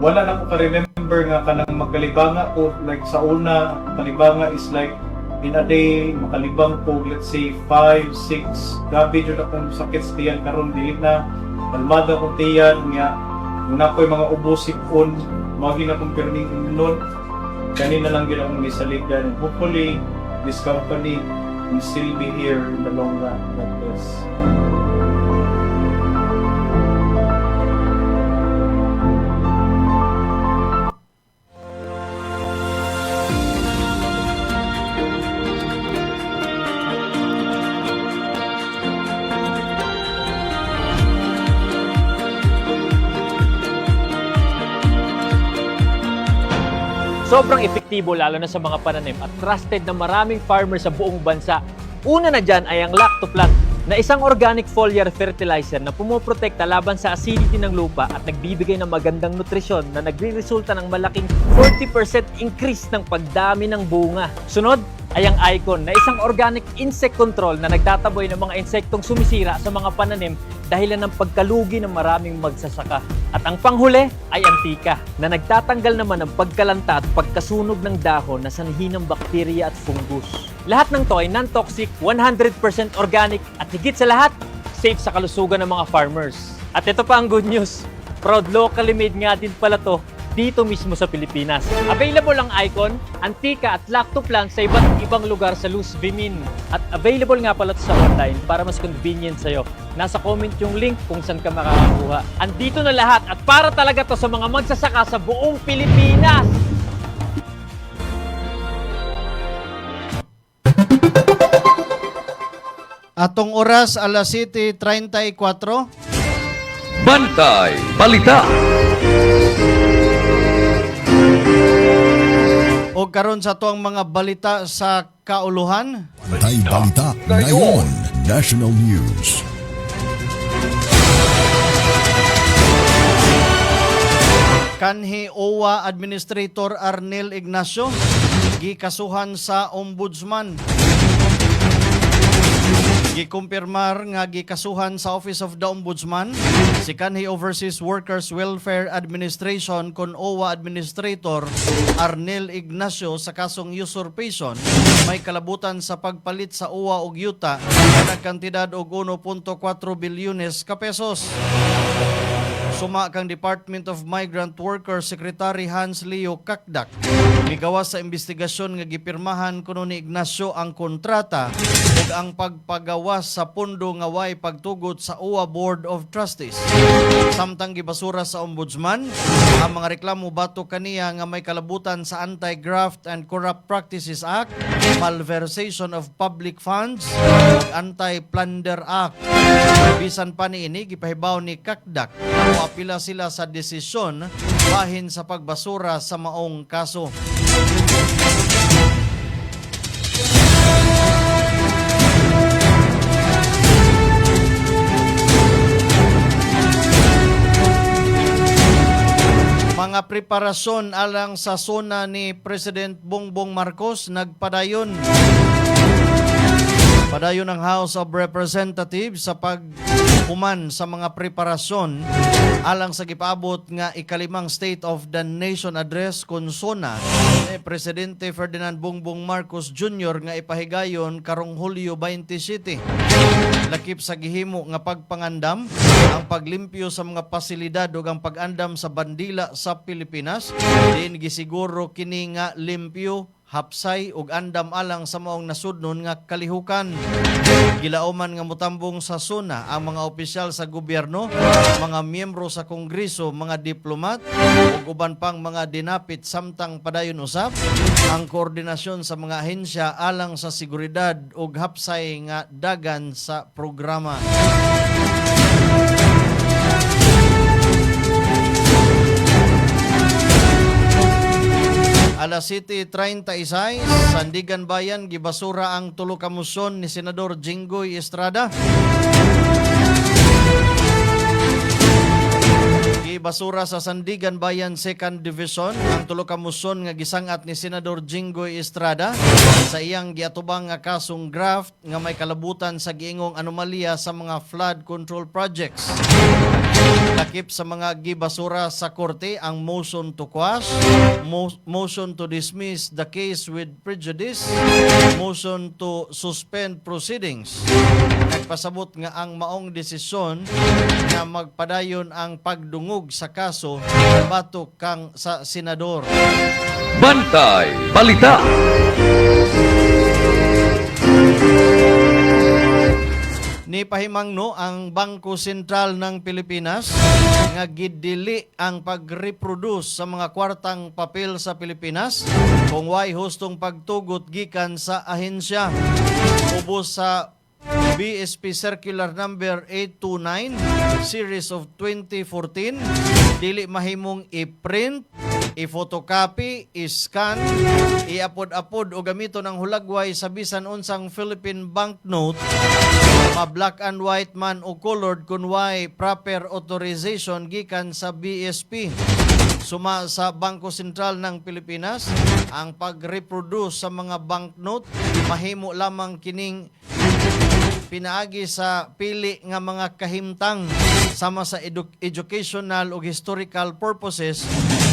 Wala na ko ka-remember nga kanang magkalibanga ko, like sa una, kalibanga is like in a day, makalibang ko, let's say 5, 6, gabi dyan akong sakit sa tiyan karon dili na, kalmada kong tiyan nga, una ko yung mga ubosipon, maging akong perming nun, kanina lang yun akong misaligan. Hopefully, this company will still be here in the long run like this. Sobrang epektibo lalo na sa mga pananim at trusted na maraming farmers sa buong bansa. Una na dyan ay ang Lactoplant na isang organic foliar fertilizer na pumoprotekta laban sa acidity ng lupa at nagbibigay ng magandang nutrisyon na nagre-resulta ng malaking 40% increase ng pagdami ng bunga. Sunod, ay ang Icon na isang organic insect control na nagtataboy ng mga insektong sumisira sa mga pananim dahilan ng pagkalugi ng maraming magsasaka. At ang panghuli ay Antika na nagtatanggal naman ng pagkalanta at pagkasunog ng dahon na sanhi ng bakterya at fungus. Lahat ng to ay non-toxic, 100% organic at higit sa lahat, safe sa kalusugan ng mga farmers. At ito pa ang good news, proud locally made nga din pala to dito mismo sa Pilipinas. Available ang Icon, Antika at Lactoplant sa iba't ibang lugar sa Luz Vimin. At available nga pala to sa online para mas convenient sa'yo. Nasa comment yung link kung saan ka makakakuha. Andito na lahat at para talaga to sa mga magsasaka sa buong Pilipinas. Atong oras alas 7:34. Bantay Balita. O karon sa tuang mga balita sa kauluhan. Bantay Balita ngayon, National News. Kanhi OWA Administrator Arnel Ignacio gikasuhan sa Ombudsman. Gikumpirmar nga gikasuhan sa Office of the Ombudsman si kanhi Overseas Workers Welfare Administration kon OWA Administrator Arnel Ignacio sa kasong usurpation may kalabutan sa pagpalit sa OWA ug yuta na kantidad og 1.4 bilyones ka pesos. Suma kang Department of Migrant Workers Secretary Hans Leo Kakdak migawas sa investigasyon nga gipirmahan kuno ni Ignacio ang kontrata ug ang pagpagawas sa pondo nga way pagtugot sa OWA Board of Trustees. Samtang gibasura sa Ombudsman ang mga reklamo batok kaniya nga may kalabutan sa Anti-Graft and Corrupt Practices Act, Malversation of Public Funds ug Anti-Plunder Act. Bisan pa niini gipahibaw ni Kakdak apila sila sa desisyon bahin sa pagbasura sa maong kaso. Mga preparasyon alang sa sona ni President Bongbong Marcos nagpadayon. Padayon ng House of Representatives sa paghuman sa mga preparasyon alang sa gipaabot nga ikalimang State of the Nation Address kon sona ni Presidente Ferdinand Bongbong Marcos Jr. nga ipahigayon karong Hulyo 27. Lakip sa gihimo nga pagpangandam ang paglimpyo sa mga pasilidad ug ang pag-andam sa bandila sa Pilipinas diin gisiguro kini nga limpyo hapsay ug andam alang sa maong nasudnon nga kalihukan. Gilauman nga mutambong sa SONA ang mga opisyal sa gobyerno, mga miyembro sa Kongreso, mga diplomat ug uban pang mga dinapit samtang padayon usab ang koordinasyon sa mga ahensya alang sa seguridad ug hapsay nga dagan sa programa. Alas 7:36, Sandigan Bayan, gibasura ang tulo ka moson ni Senador Jinggoy Estrada. Gibasura sa Sandigan Bayan 2nd Division ang tulo ka moson nga gisangat ni Senador Jinggoy Estrada sa iyang giatubang nga kasong graft nga may kalabutan sa giingong anomalya sa mga flood control projects. Lakip sa mga gibasura sa korte ang motion to quash, motion to dismiss the case with prejudice, motion to suspend proceedings. Nagpasabot nga ang maong desisyon na magpadayon ang pagdungog sa kaso batok kang sa senador. Bantay Balita. Ni pahimangno ang Bangko Sentral ng Pilipinas nga gidili ang pag-reproduce sa mga kwartang papel sa Pilipinas kung way hustong pagtugot gikan sa ahensya. Ubos sa BSP Circular Number 829 Series of 2014 dili mahimong i-print, i-photocopy, i-scan, i-apod-apod o gamito ng hulagway sa bisan unsang Philippine banknote, ma-black and white man o colored kunway proper authorization gikan sa BSP. Suma sa Bangko Sentral ng Pilipinas, ang pag-reproduce sa mga banknote mahimo lamang kining pinaagi sa pili nga mga kahimtang sama sa educational o historical purposes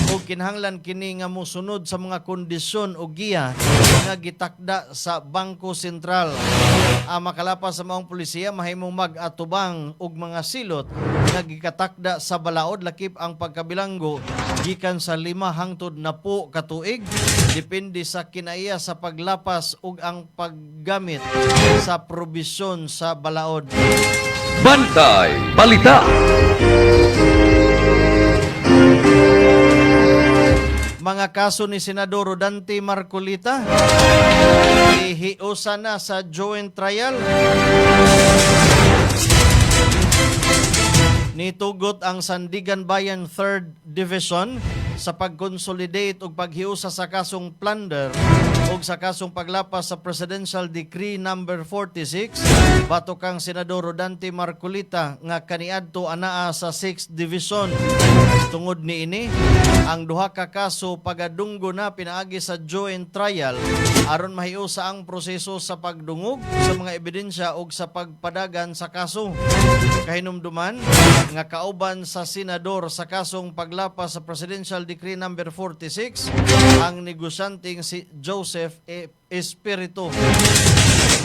o kinahanglan kini nga mosunod sa mga kondisyon o giya nga gitakda sa Bangko Sentral. Makalapas sa maong pulisya mahimong mag-atubang og mga silot nga gikatakda sa balaod lakip ang pagkabilanggo gikan sa 5 hangtod 10 ka tuig depende sa kinaiya sa paglapas ug ang paggamit sa probisyon sa balaod. Bantay Balita. Mga kaso ni Senador Rodante Marcolita ihiusa na sa joint trial. Nitugot ang Sandigan Bayan 3rd Division sa pag-consolidate o paghiusa sa kasong plunder o sa kasong paglapas sa Presidential Decree number 46 batok kang Senador Rodante Marcolita nga kaniadto anaa sa 6th Division. Tungod niini, ang duha ka kaso pagadunggo na pinaagi sa joint trial aron mahiusa ang proseso sa pagdungog sa mga ebidensya o sa pagpadagan sa kaso. Kahinumduman nga kauban sa senador sa kasong paglapas sa Presidential Decree number 46 ang negosyanteng si Joseph Espiritu.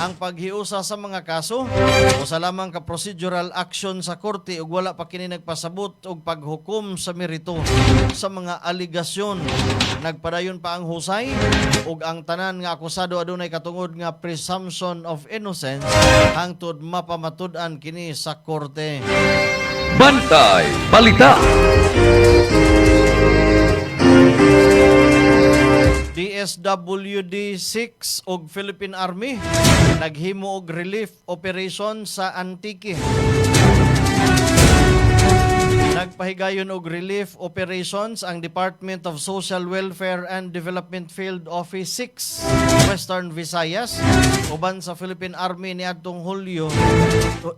Ang paghiusa sa mga kaso o sa lamang ka procedural action sa korte ug wala pa kini nagpasabot og paghukom sa merito sa mga aligasyon. Nagpadayon pa ang husay ug ang tanan nga akusado adunay katungod nga presumption of innocence hangtod mapamatud-an kini sa korte. Bantay Balita. DSWD 6 og Philippine Army naghimo og relief operation sa Antique. Nagpahigayon og relief operations ang Department of Social Welfare and Development Field Office 6 Western Visayas uban sa Philippine Army niadtong Hulyo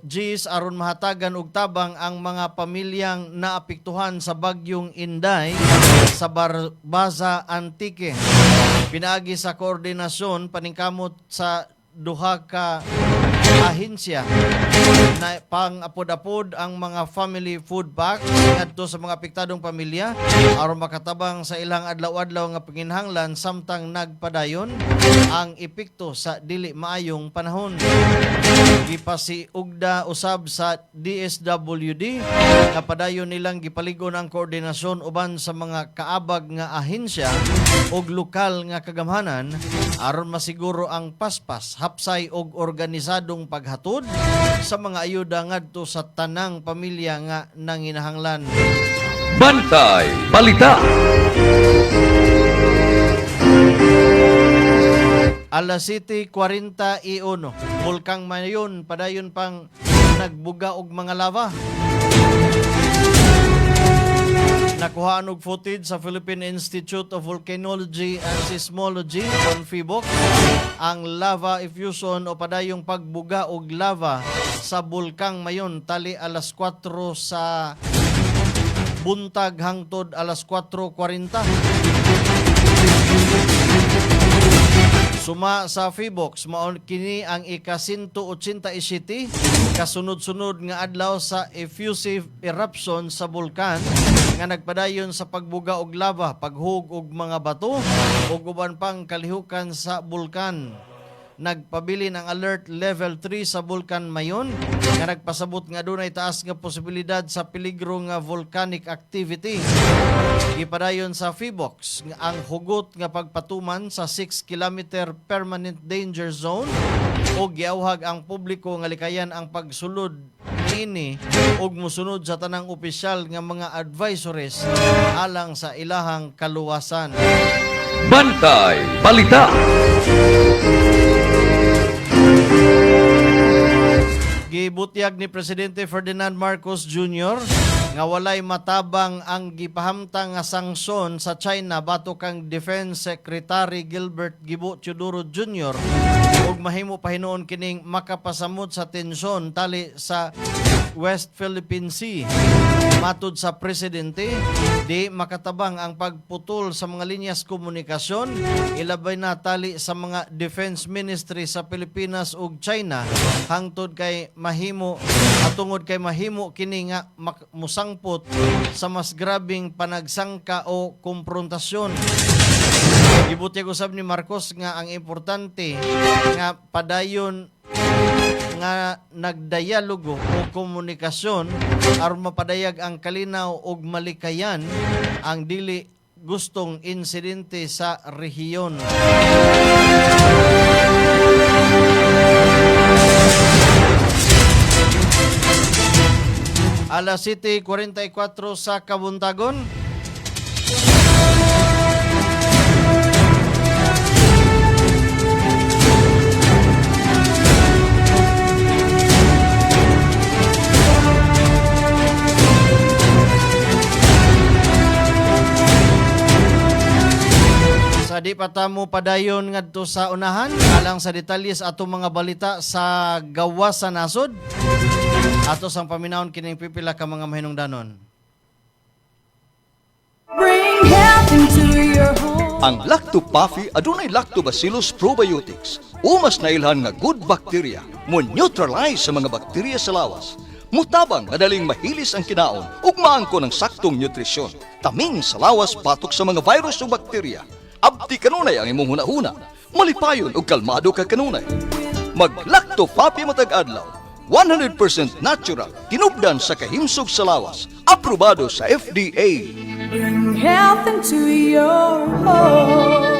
Gis aron mahatagan og tabang ang mga pamilyang naapektuhan sa bagyong Inday sa Barbaza Antique. Pinaagi sa koordinasyon paningkamot sa duha ka ahensya na pang-apod-apod ang mga family food pack ngadto sa mga apektadong pamilya aron makatabang sa ilang adlaw-adlaw nga panginhanglan samtang nagpadayon ang epekto sa dili maayong panahon. Gipasiugda usab sa DSWD nga padayon nilang gipaligon ang koordinasyon uban sa mga kaabag nga ahensya ug lokal nga kagamhanan aron masiguro ang paspas, hapsay ug organisadong paghatod sa mga ayuda ngadto sa tanang pamilya nga nanginahanglan. Bantay Balita. Alas 7:41, Bulkang Mayon padayon pang nagbuga og mga lava. Nakuhaan og footage sa Philippine Institute of Volcanology and Seismology on FIVOC ang lava effusion o padayong pagbuga og lava sa Bulkang Mayon tali alas 4 sa buntag hangtod alas 4:40. Suma sa FIVOX, maon kini ang ika-187 kasunod-sunod nga adlaw sa effusive eruption sa bulkan nga nagpadayon sa pagbuga og lava, paghug og mga bato ug uban pang kalihukan sa bulkan. Nagpabilin ang alert level 3 sa Bulkan Mayon nga nagpasabot nga dunay taas nga posibilidad sa peligro nga volcanic activity. Gipadayon sa FIVOX nga ang hugot nga pagpatuman sa 6 kilometer permanent danger zone o giawhag ang publiko nga likayan ang pagsulod niini ug mosunod sa tanang opisyal nga mga advisories alang sa ilahang kaluwasan. Bantay Balita. Gibutyag ni Presidente Ferdinand Marcos Jr. nga walay matabang ang gipahamtang nga sanksyon sa China batok kang Defense Secretary Gilbert Gibo Teodoro Jr. ug mahimo pahinuon kining makapasamot sa tensyon tali sa West Philippine Sea. Matod sa presidente, di makatabang ang pagputol sa mga linyas komunikasyon, ilabay na tali sa mga defense ministry sa Pilipinas ug China hangtod kay mahimo at tungod kay mahimo kini nga musangpot sa mas grabing panagsangka o komprontasyon. Gibutyag usab ni Marcos nga ang importante nga padayon nga nagdialogo o komunikasyon aron mapadayag ang kalinaw ug malikayan ang dili gustong insidente sa rehiyon. Alas 7:44 sa Kabuntagon. Sa di patamo padayon ngadto sa unahan alang sa detalyes ato mga balita sa gawas sa nasod. Ato sang paminawon kining pipila ka mga mahinungdanon. Bring health into your home. Ang Lacto-Puffy adunay Lactobacillus probiotics. Umas na ilhan nga good bacteria mo neutralize sa mga bakterya sa lawas. Mutabang madaling mahilis ang kinaon ug maangko ng saktong nutrisyon. Taming sa lawas batok sa mga virus o bakterya. Abti kanunay ang imong hunahuna. Malipayon ug kalmado ka kanunay. Mag Lacto-Puffy matag adlaw. 100% natural, tinubdan sa kahimsog sa lawas. Aprobado sa FDA. Bring health into your home.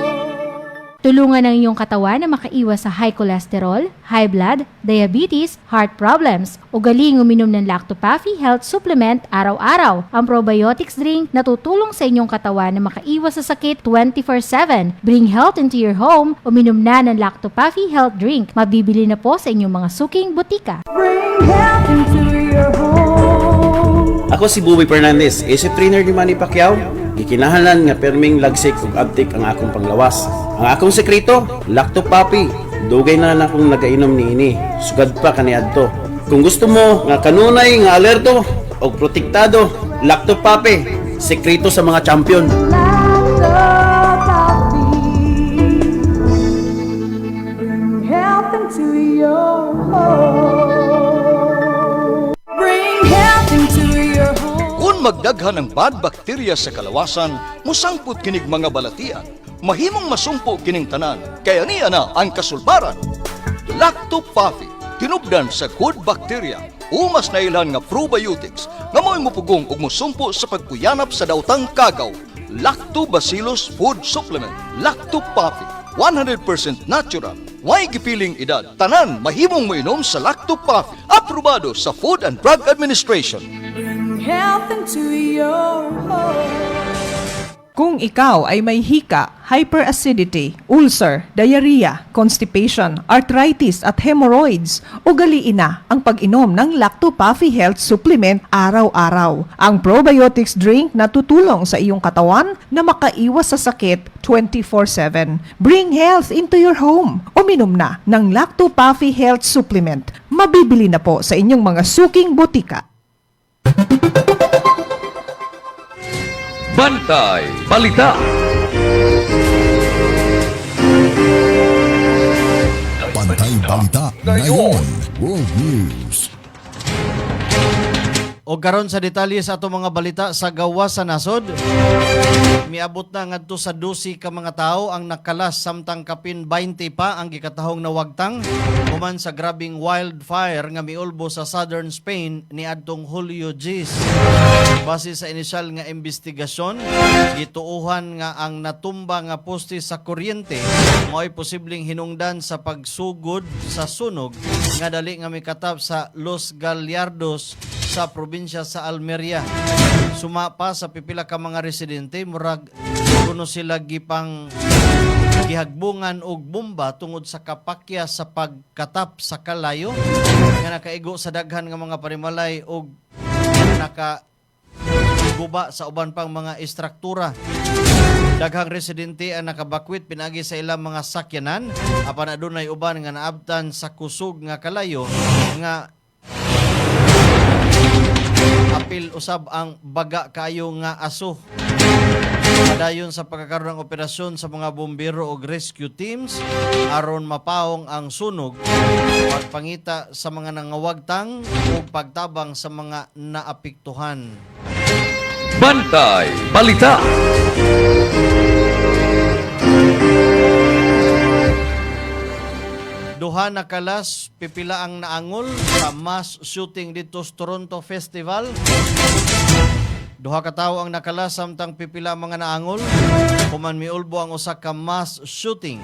Tulungan ang iyong katawan na makaiwas sa high cholesterol, high blood, diabetes, heart problems, o galing uminom ng Lacto-Puffy Health Supplement araw-araw. Ang probiotics drink na tutulong sa inyong katawan na makaiwas sa sakit 24/7. Bring health into your home, uminom na ng Lacto-Puffy Health Drink. Mabibili na po sa inyong mga suking butika. Bring health into your home. Ako si Buboy Fernandez, isip trainer ni Manny Pacquiao. Gikinahanglan nga perming lagsik ug abtik ang akong panglawas. Ang akong sekreto, Lacto-Puffy. Dugay na akong nagainom niini. Sugad pa kaniadto. Kung gusto mo nga kanunay nga alerto o protektado, Lacto-Puffy. Sekreto sa mga champion. Bring health into your home. Bring health into your home. Kung magdaghan ng bad bacteria sa kalawasan, musangput kinig mga balatian. Mahimong masumpo kining tanan, kaya niya na ang kasulbaran. Lacto-Puffy, tinubdan sa good bacteria. Umas na ilan nga probiotics, nga mo'y mupugong ug musumpo sa pagkuyanap sa dautang kagaw. Lactobacillus Food Supplement. Lacto-Puffy, 100% natural. Way gipiling edad. Tanan mahimong moinom sa Lacto-Puffy. Aprobado sa Food and Drug Administration. Bring health into your home. Kung ikaw ay may hika, hyperacidity, ulcer, diarrhea, constipation, arthritis at hemorrhoids, ugaliin na ang pag-inom ng Lacto-Puffy Health Supplement araw-araw. Ang probiotics drink na tutulong sa iyong katawan na makaiwas sa sakit 24/7. Bring health into your home. Uminom na ng Lacto-Puffy Health Supplement. Mabibili na po sa inyong mga suking butika. Bantay Balita. Bantay Balita ngayon. World News. O karon sa detalye sa ato mga balita sa gawas sa nasod. Miabot na ngadto sa 12 ka mga tao ang nakalas samtang kapin 20 pa ang gikatahong nawagtang human sa grabing wildfire nga miulbo sa southern Spain ni adtong Hulyo 10. Base sa inisyal nga investigasyon, gituuhan nga ang natumba nga poste sa kuryente mao'y posibleng hinungdan sa pagsugod sa sunog nga dali nga mikatap sa Los Gallardos sa probinsya sa Almeria. Sumapa sa pipila ka mga residente, murag kuno sila gipang gihagbungan og bomba tungod sa kapakya sa pagkatap sa kalayo nga nakaigo sa daghan nga mga panimalay og guba sa uban pang mga istruktura. Daghang residente ang nakabakwit pinagi sa ilang mga sakyanan apan adunay uban nga naabtan sa kusog nga kalayo nga apil usab ang baga kayo nga aso. Dayon sa pagkakaroon ng operasyon sa mga bombero o rescue teams aron mapaong ang sunog, pagpangita sa mga nangawagtang o pagtabang sa mga naapektuhan. Bantay Balita. Duha na kalas pipila ang naangol sa mass shooting dito sa Toronto Festival. Duha ka tawo ang nakalas samtang pipila mga naangol. Human miulbo ang usa ka mass shooting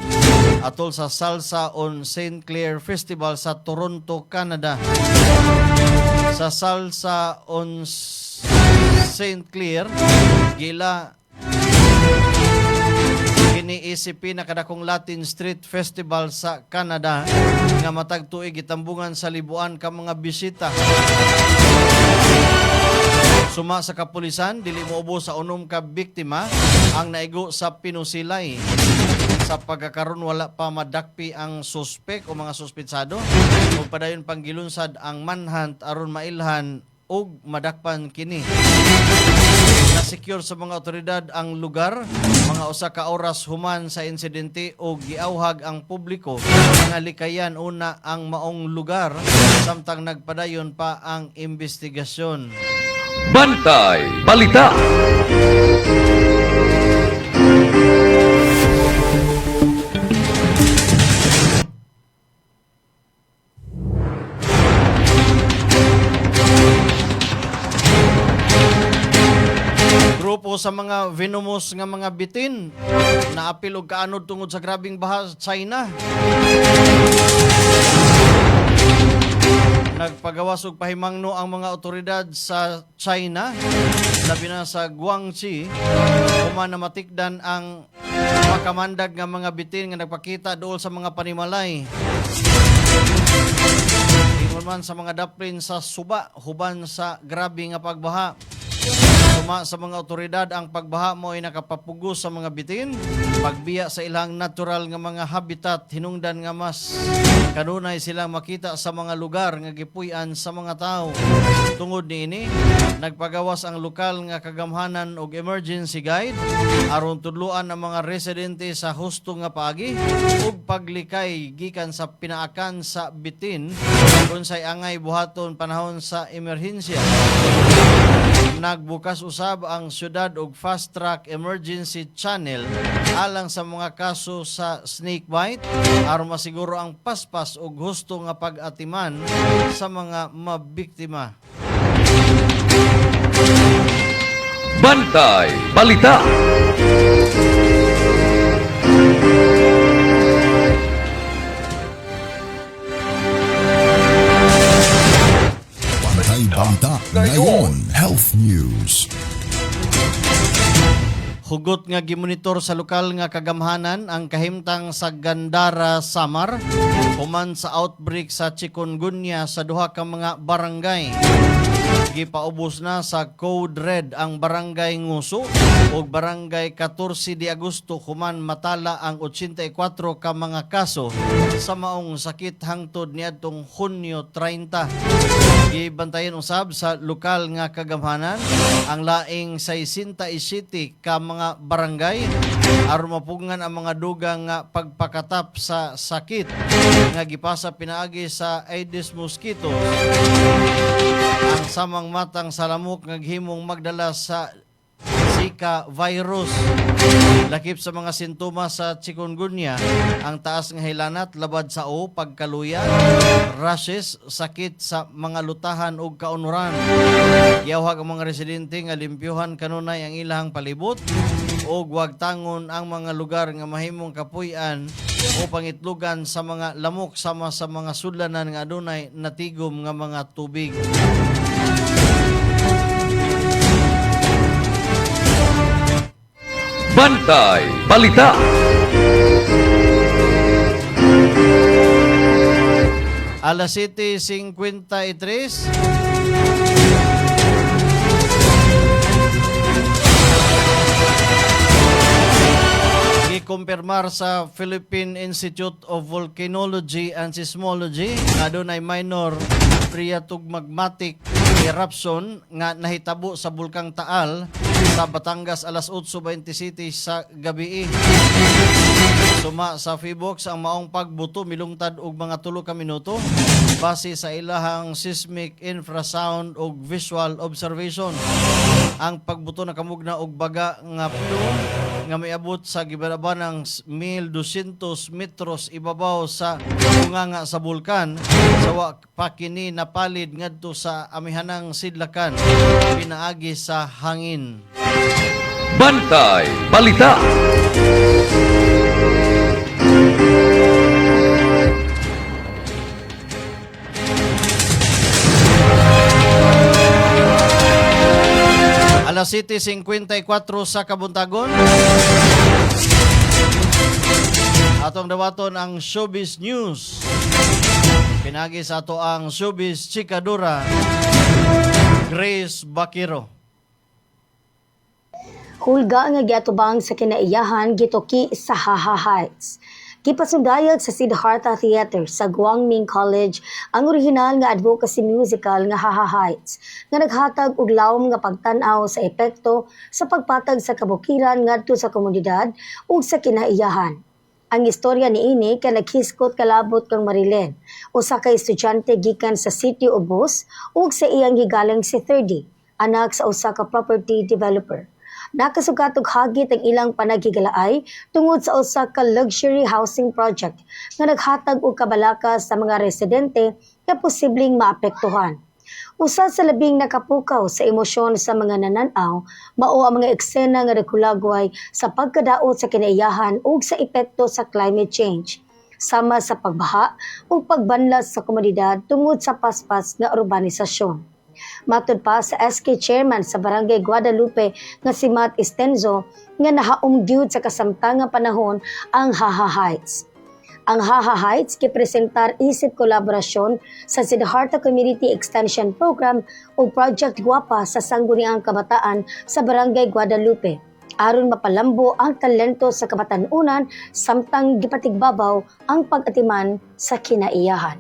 atol sa Salsa on St. Clair Festival sa Toronto, Canada. Sa Salsa on St. Clair, gila kini-ECP na kadakong Latin Street Festival sa Canada nga matag tuig gitambungan sa libuan ka mga bisita. Suma sa kapulisan, dili moubos sa 6 ka biktima ang naigo sa pinusilay. Sa pagkakaroon wala pa madakpi ang suspek o mga suspitsado. Ug padayon panggilunsad ang manhunt aron mailhan ug madakpan kini. Na-secure sa mga otoridad ang lugar, mga usa ka oras human sa insidente o giawhag ang publiko nga likayan una ang maong lugar samtang nagpadayon pa ang investigasyon. Bantay Balita. Grupo sa mga venomous nga mga bitin na apil og kaanod tungod sa grabing baha sa China. Nagpagawas og pahimangno ang mga otoridad sa China, labi na sa Guangxi, human na matikdan ang makamandag nga mga bitin nga nagpakita dool sa mga panimalay. Ingon man sa mga daplin sa suba, huban sa grabe nga pagbaha. Suma sa mga otoridad ang pagbaha mo ay nakapapugos sa mga bitin, pagbiya sa ilang natural nga mga habitat, hinungdan nga mas kanunay silang makita sa mga lugar nga gipuy-an sa mga tao. Tungod niini, nagpagawas ang lokal nga kagamhanan og emergency guide aron tudloan ang mga residente sa husto nga paagi ug paglikay gikan sa pinaakan sa bitin unsay angay buhaton panahon sa emerhensya. Nagbukas usab ang syudad og fast track emergency channel alang sa mga kaso sa snake bite aron masiguro ang paspas og husto nga pag-atiman sa mga mabiktima. Bantay Balita. Bantay Balita ngayon, Health News. Hugot nga gimonitor sa lokal nga kagamhanan ang kahimtang sa Gandara, Samar human sa outbreak sa chikungunya sa duha ka mga barangay. Gipaubos na sa Code Red ang barangay Nguso ug barangay 14 de Agosto human matala ang 84 ka mga kaso sa maong sakit hangtod niadtong Hunyo 30. Gibantayan usab sa lokal nga kagamhanan ang laing 67 ka mga barangay aron mapugngan ang mga dugang nga pagpakatap sa sakit nga gipasa pinaagi sa Aedes mosquitoes. Ang samang matang salamok nga gihimong magdala sa Zika virus. Lakip sa mga sintomas sa chikungunya, ang taas nga hilanat, labad sa o, pagkaluya, rashes, sakit sa mga lutahan ug kaunuran. Giyawhag ang mga residente nga limpyuhan kanunay ang ilang palibot ug wag tangon ang mga lugar nga mahimong kapuy-an o pangitlugan sa mga lamok sama sa mga sudlanan nga adunay natigom nga mga tubig. Bantay Balita. Alas 7:53. Gikumpirmar sa Philippine Institute of Volcanology and Seismology na doon ay minor phreatogmatic eruption nga nahitabo sa Bulkang Taal sa Batangas alas 8:27 sa gabi. Suma sa Fibox ang maong pagbuto milungtad og mga 3 ka minuto base sa ilahang seismic infrasound ug visual observation. Ang pagbuto nakamugna og baga nga plume nga miabot sa gibaraban ng 1,200 metros ibabaw sa bunganga sa bulkan sa wa pa kini napalid ngadto sa amihanang sidlakan pinaagi sa hangin. Bantay Balita. Alas 7:54 sa kabuntagon. Atong dawaton ang Showbiz News. Pinagi sa ato ang Showbiz Chikadura, Grace Bakiro. Hulga nga giatubang sa kinaiyahan gituki sa Haha Heights. Gipasundayag sa Siddhartha Theater sa Guangming College ang orihinal nga advocacy musical nga Haha Heights nga naghatag og lawom nga pagtan-aw sa epekto sa pagpatag sa kabukiran ngadto sa komunidad ug sa kinaiyahan. Ang istorya niini kay naghiskot kalabot kang Marilyn, usa ka estudyante gikan sa City of Bus ug sa iyang gigaling si 30, anak sa usa ka property developer. Nakasugat og hagit ang ilang panagigalaay tungod sa usa ka luxury housing project nga naghatag og kabalaka sa mga residente nga posibleng maapektuhan. Usa sa labing nakapukaw sa emosyon sa mga nananaw mao ang mga eksena nga nagkulagway sa pagkadaot sa kinaiyahan ug sa epekto sa climate change, sama sa pagbaha ug pagbanlas sa komunidad tungod sa paspas nga urbanisasyon. Matud pa sa SK Chairman sa Barangay Guadalupe nga si Matt Estenzo nga nahaong gyud sa kasamtangang panahon ang Haha Heights. Ang Haha Heights gipresentar isip kolaborasyon sa Siddhartha Community Extension Program o Project Guapa sa Sangguniang Kabataan sa Barangay Guadalupe aron mapalambo ang talento sa kabatanunan samtang gipatigbabaw ang pag-atiman sa kinaiyahan.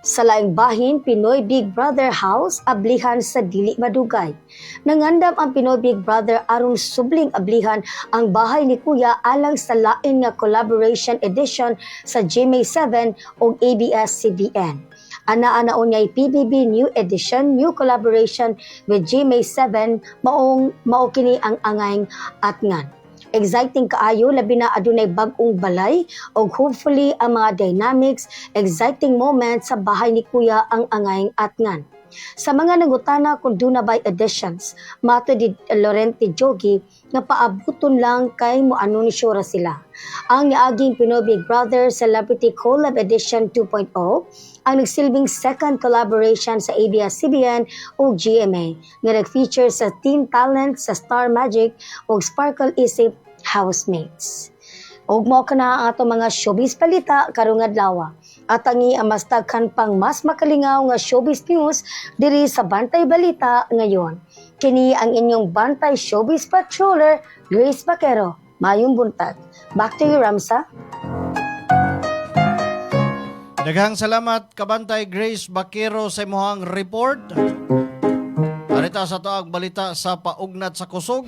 Sa laing bahin, Pinoy Big Brother House ablihan sa dili madugay. Nangandam ang Pinoy Big Brother aron subling ablihan ang bahay ni Kuya alang sa lain nga collaboration edition sa GMA7 o ABS-CBN. Ana-ana unyay PBB New Edition, New Collaboration with GMA7 mao kini ang angayng atngan. Exciting kaayo labi na adunay bag-ong balay og hopefully ang mga dynamics, exciting moments sa bahay ni Kuya ang angayng atngan. Sa mga nangutana kung duna by editions, mato di Lorente Jogi nga paabuton lang kay moanunsyo ra sila. Ang niaging Pinoy Big Brother Celebrity Collab Edition 2.0 ang nagsilbing second collaboration sa ABS-CBN o GMA nga nag-feature sa Teen Talent sa Star Magic o Sparkle Isip Housemates. Og mao kana ang ato mga showbiz palita karong adlaw. At ang iamastagkan pang mas makalingaw nga showbiz news diri sa Bantay Balita ngayon. Kini ang inyong Bantay Showbiz Patroller, Grace Bakero. Mayong buntag. Back to you, Ramsa. Daghang salamat kabantay Grace Bakero sa imong report. Arita sa tuag balita sa paugnat sa kusog.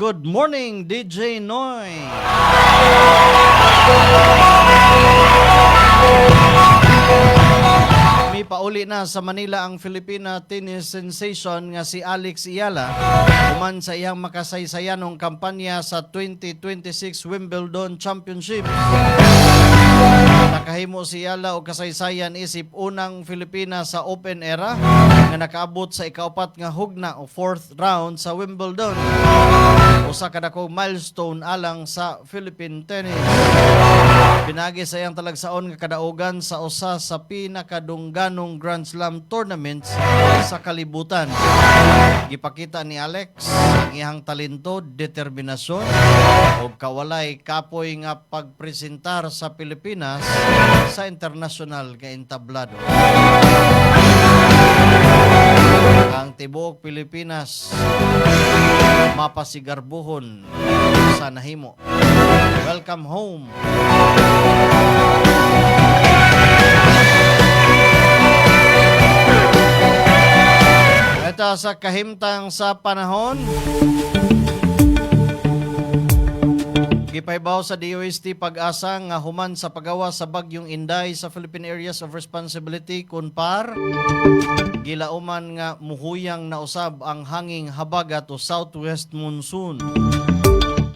Good morning, DJ Noy. May pauli na sa Manila ang Filipina tennis sensation nga si Alex Iyala human sa iyang makasaysayanong kampanya sa 2026 Wimbledon Championship. Nakahimo si Iyala og kasaysayan isip unang Filipina sa open era nga nakaabot sa ikaapat nga hugna o fourth round sa Wimbledon. Usa ka dakong milestone alang sa Philippine tennis. Pinagi sa iyang talagsaon nga kadaugan sa usa sa pinakadungganong Grand Slam tournaments sa kalibutan. Gipakita ni Alex ang iyang talento, determinasyon ug kawalay kapoy nga pagpresentar sa Pilipinas sa international nga entablado. Ang tibuok Pilipinas mapasigarbuhon sa nahimo. Welcome home. balita sa kahimtang sa panahon. Gipaybaw sa DOST Pag-asa nga human sa paggawa sa bagyong Inday sa Philippine Areas of Responsibility kunpar gilauman nga muhuyang na usab ang hanging habagat o southwest monsoon.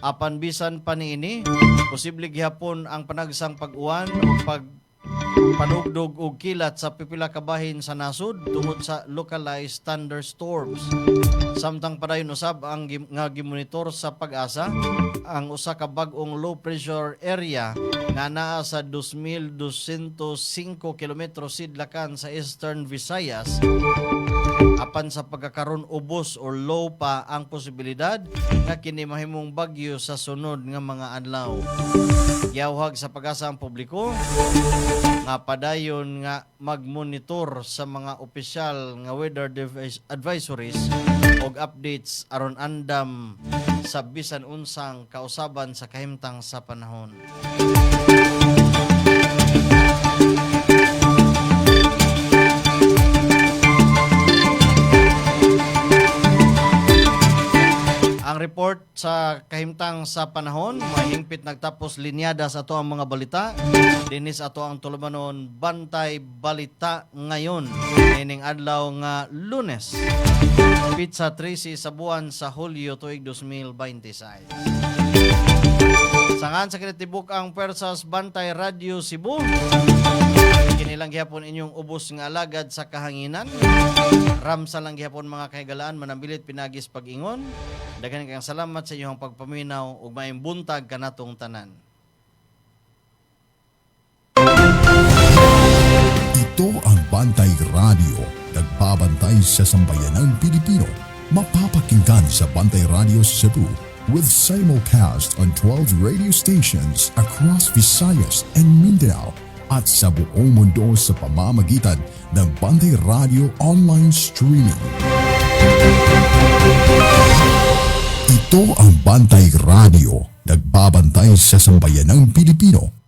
Apan bisan pa niini, posible gihapon ang panagsang pag-uwan o panugdog og kilat sa pipila ka bahin sa nasud tungod sa localized thunderstorms. Samtang padayon usab ang nga gimonitor sa Pag-asa ang usa ka bag-ong low pressure area nga naa sa 2,205 kilometro sidlakan sa Eastern Visayas. Apan sa pagkakaroon ubos or low pa ang posibilidad nga kini mahimong bagyo sa sunod nga mga adlaw. Giyawhag sa Pag-asa ang publiko nga padayon nga magmonitor sa mga opisyal nga weather advisories og updates aron andam sa bisan unsang kausaban sa kahimtang sa panahon. Ang report sa kahimtang sa panahon, mahingpit nagtapos linyada sa ato ang mga balita. Dinis ato ang tulumanon Bantay Balita ngayon. Ining adlaw nga Lunes. Pizza 13 sa buwan sa Hulyo tuig 2026. Sangan sa kinatibuk ang Pwersas Bantay Radio Cebu. Kinilang gihapon inyong ubos nga alagad sa kahanginan. Ramsa lang gihapon mga kahigalaan, manambilit pinagis pag-ingon. Daghan kang salamat sa inyong pagpaminaw ug maayong buntag kanatong tanan. Ito ang Bantay Radio, nagbabantay sa sambayanang Pilipino. Mapapakinggan sa Bantay Radio Cebu with simulcast on 12 radio stations across Visayas and Mindanao at sa buong mundo sa pamamagitan ng Bantay Radio online streaming. Ito ang Bantay Radio, nagbabantay sa sambayanang Pilipino.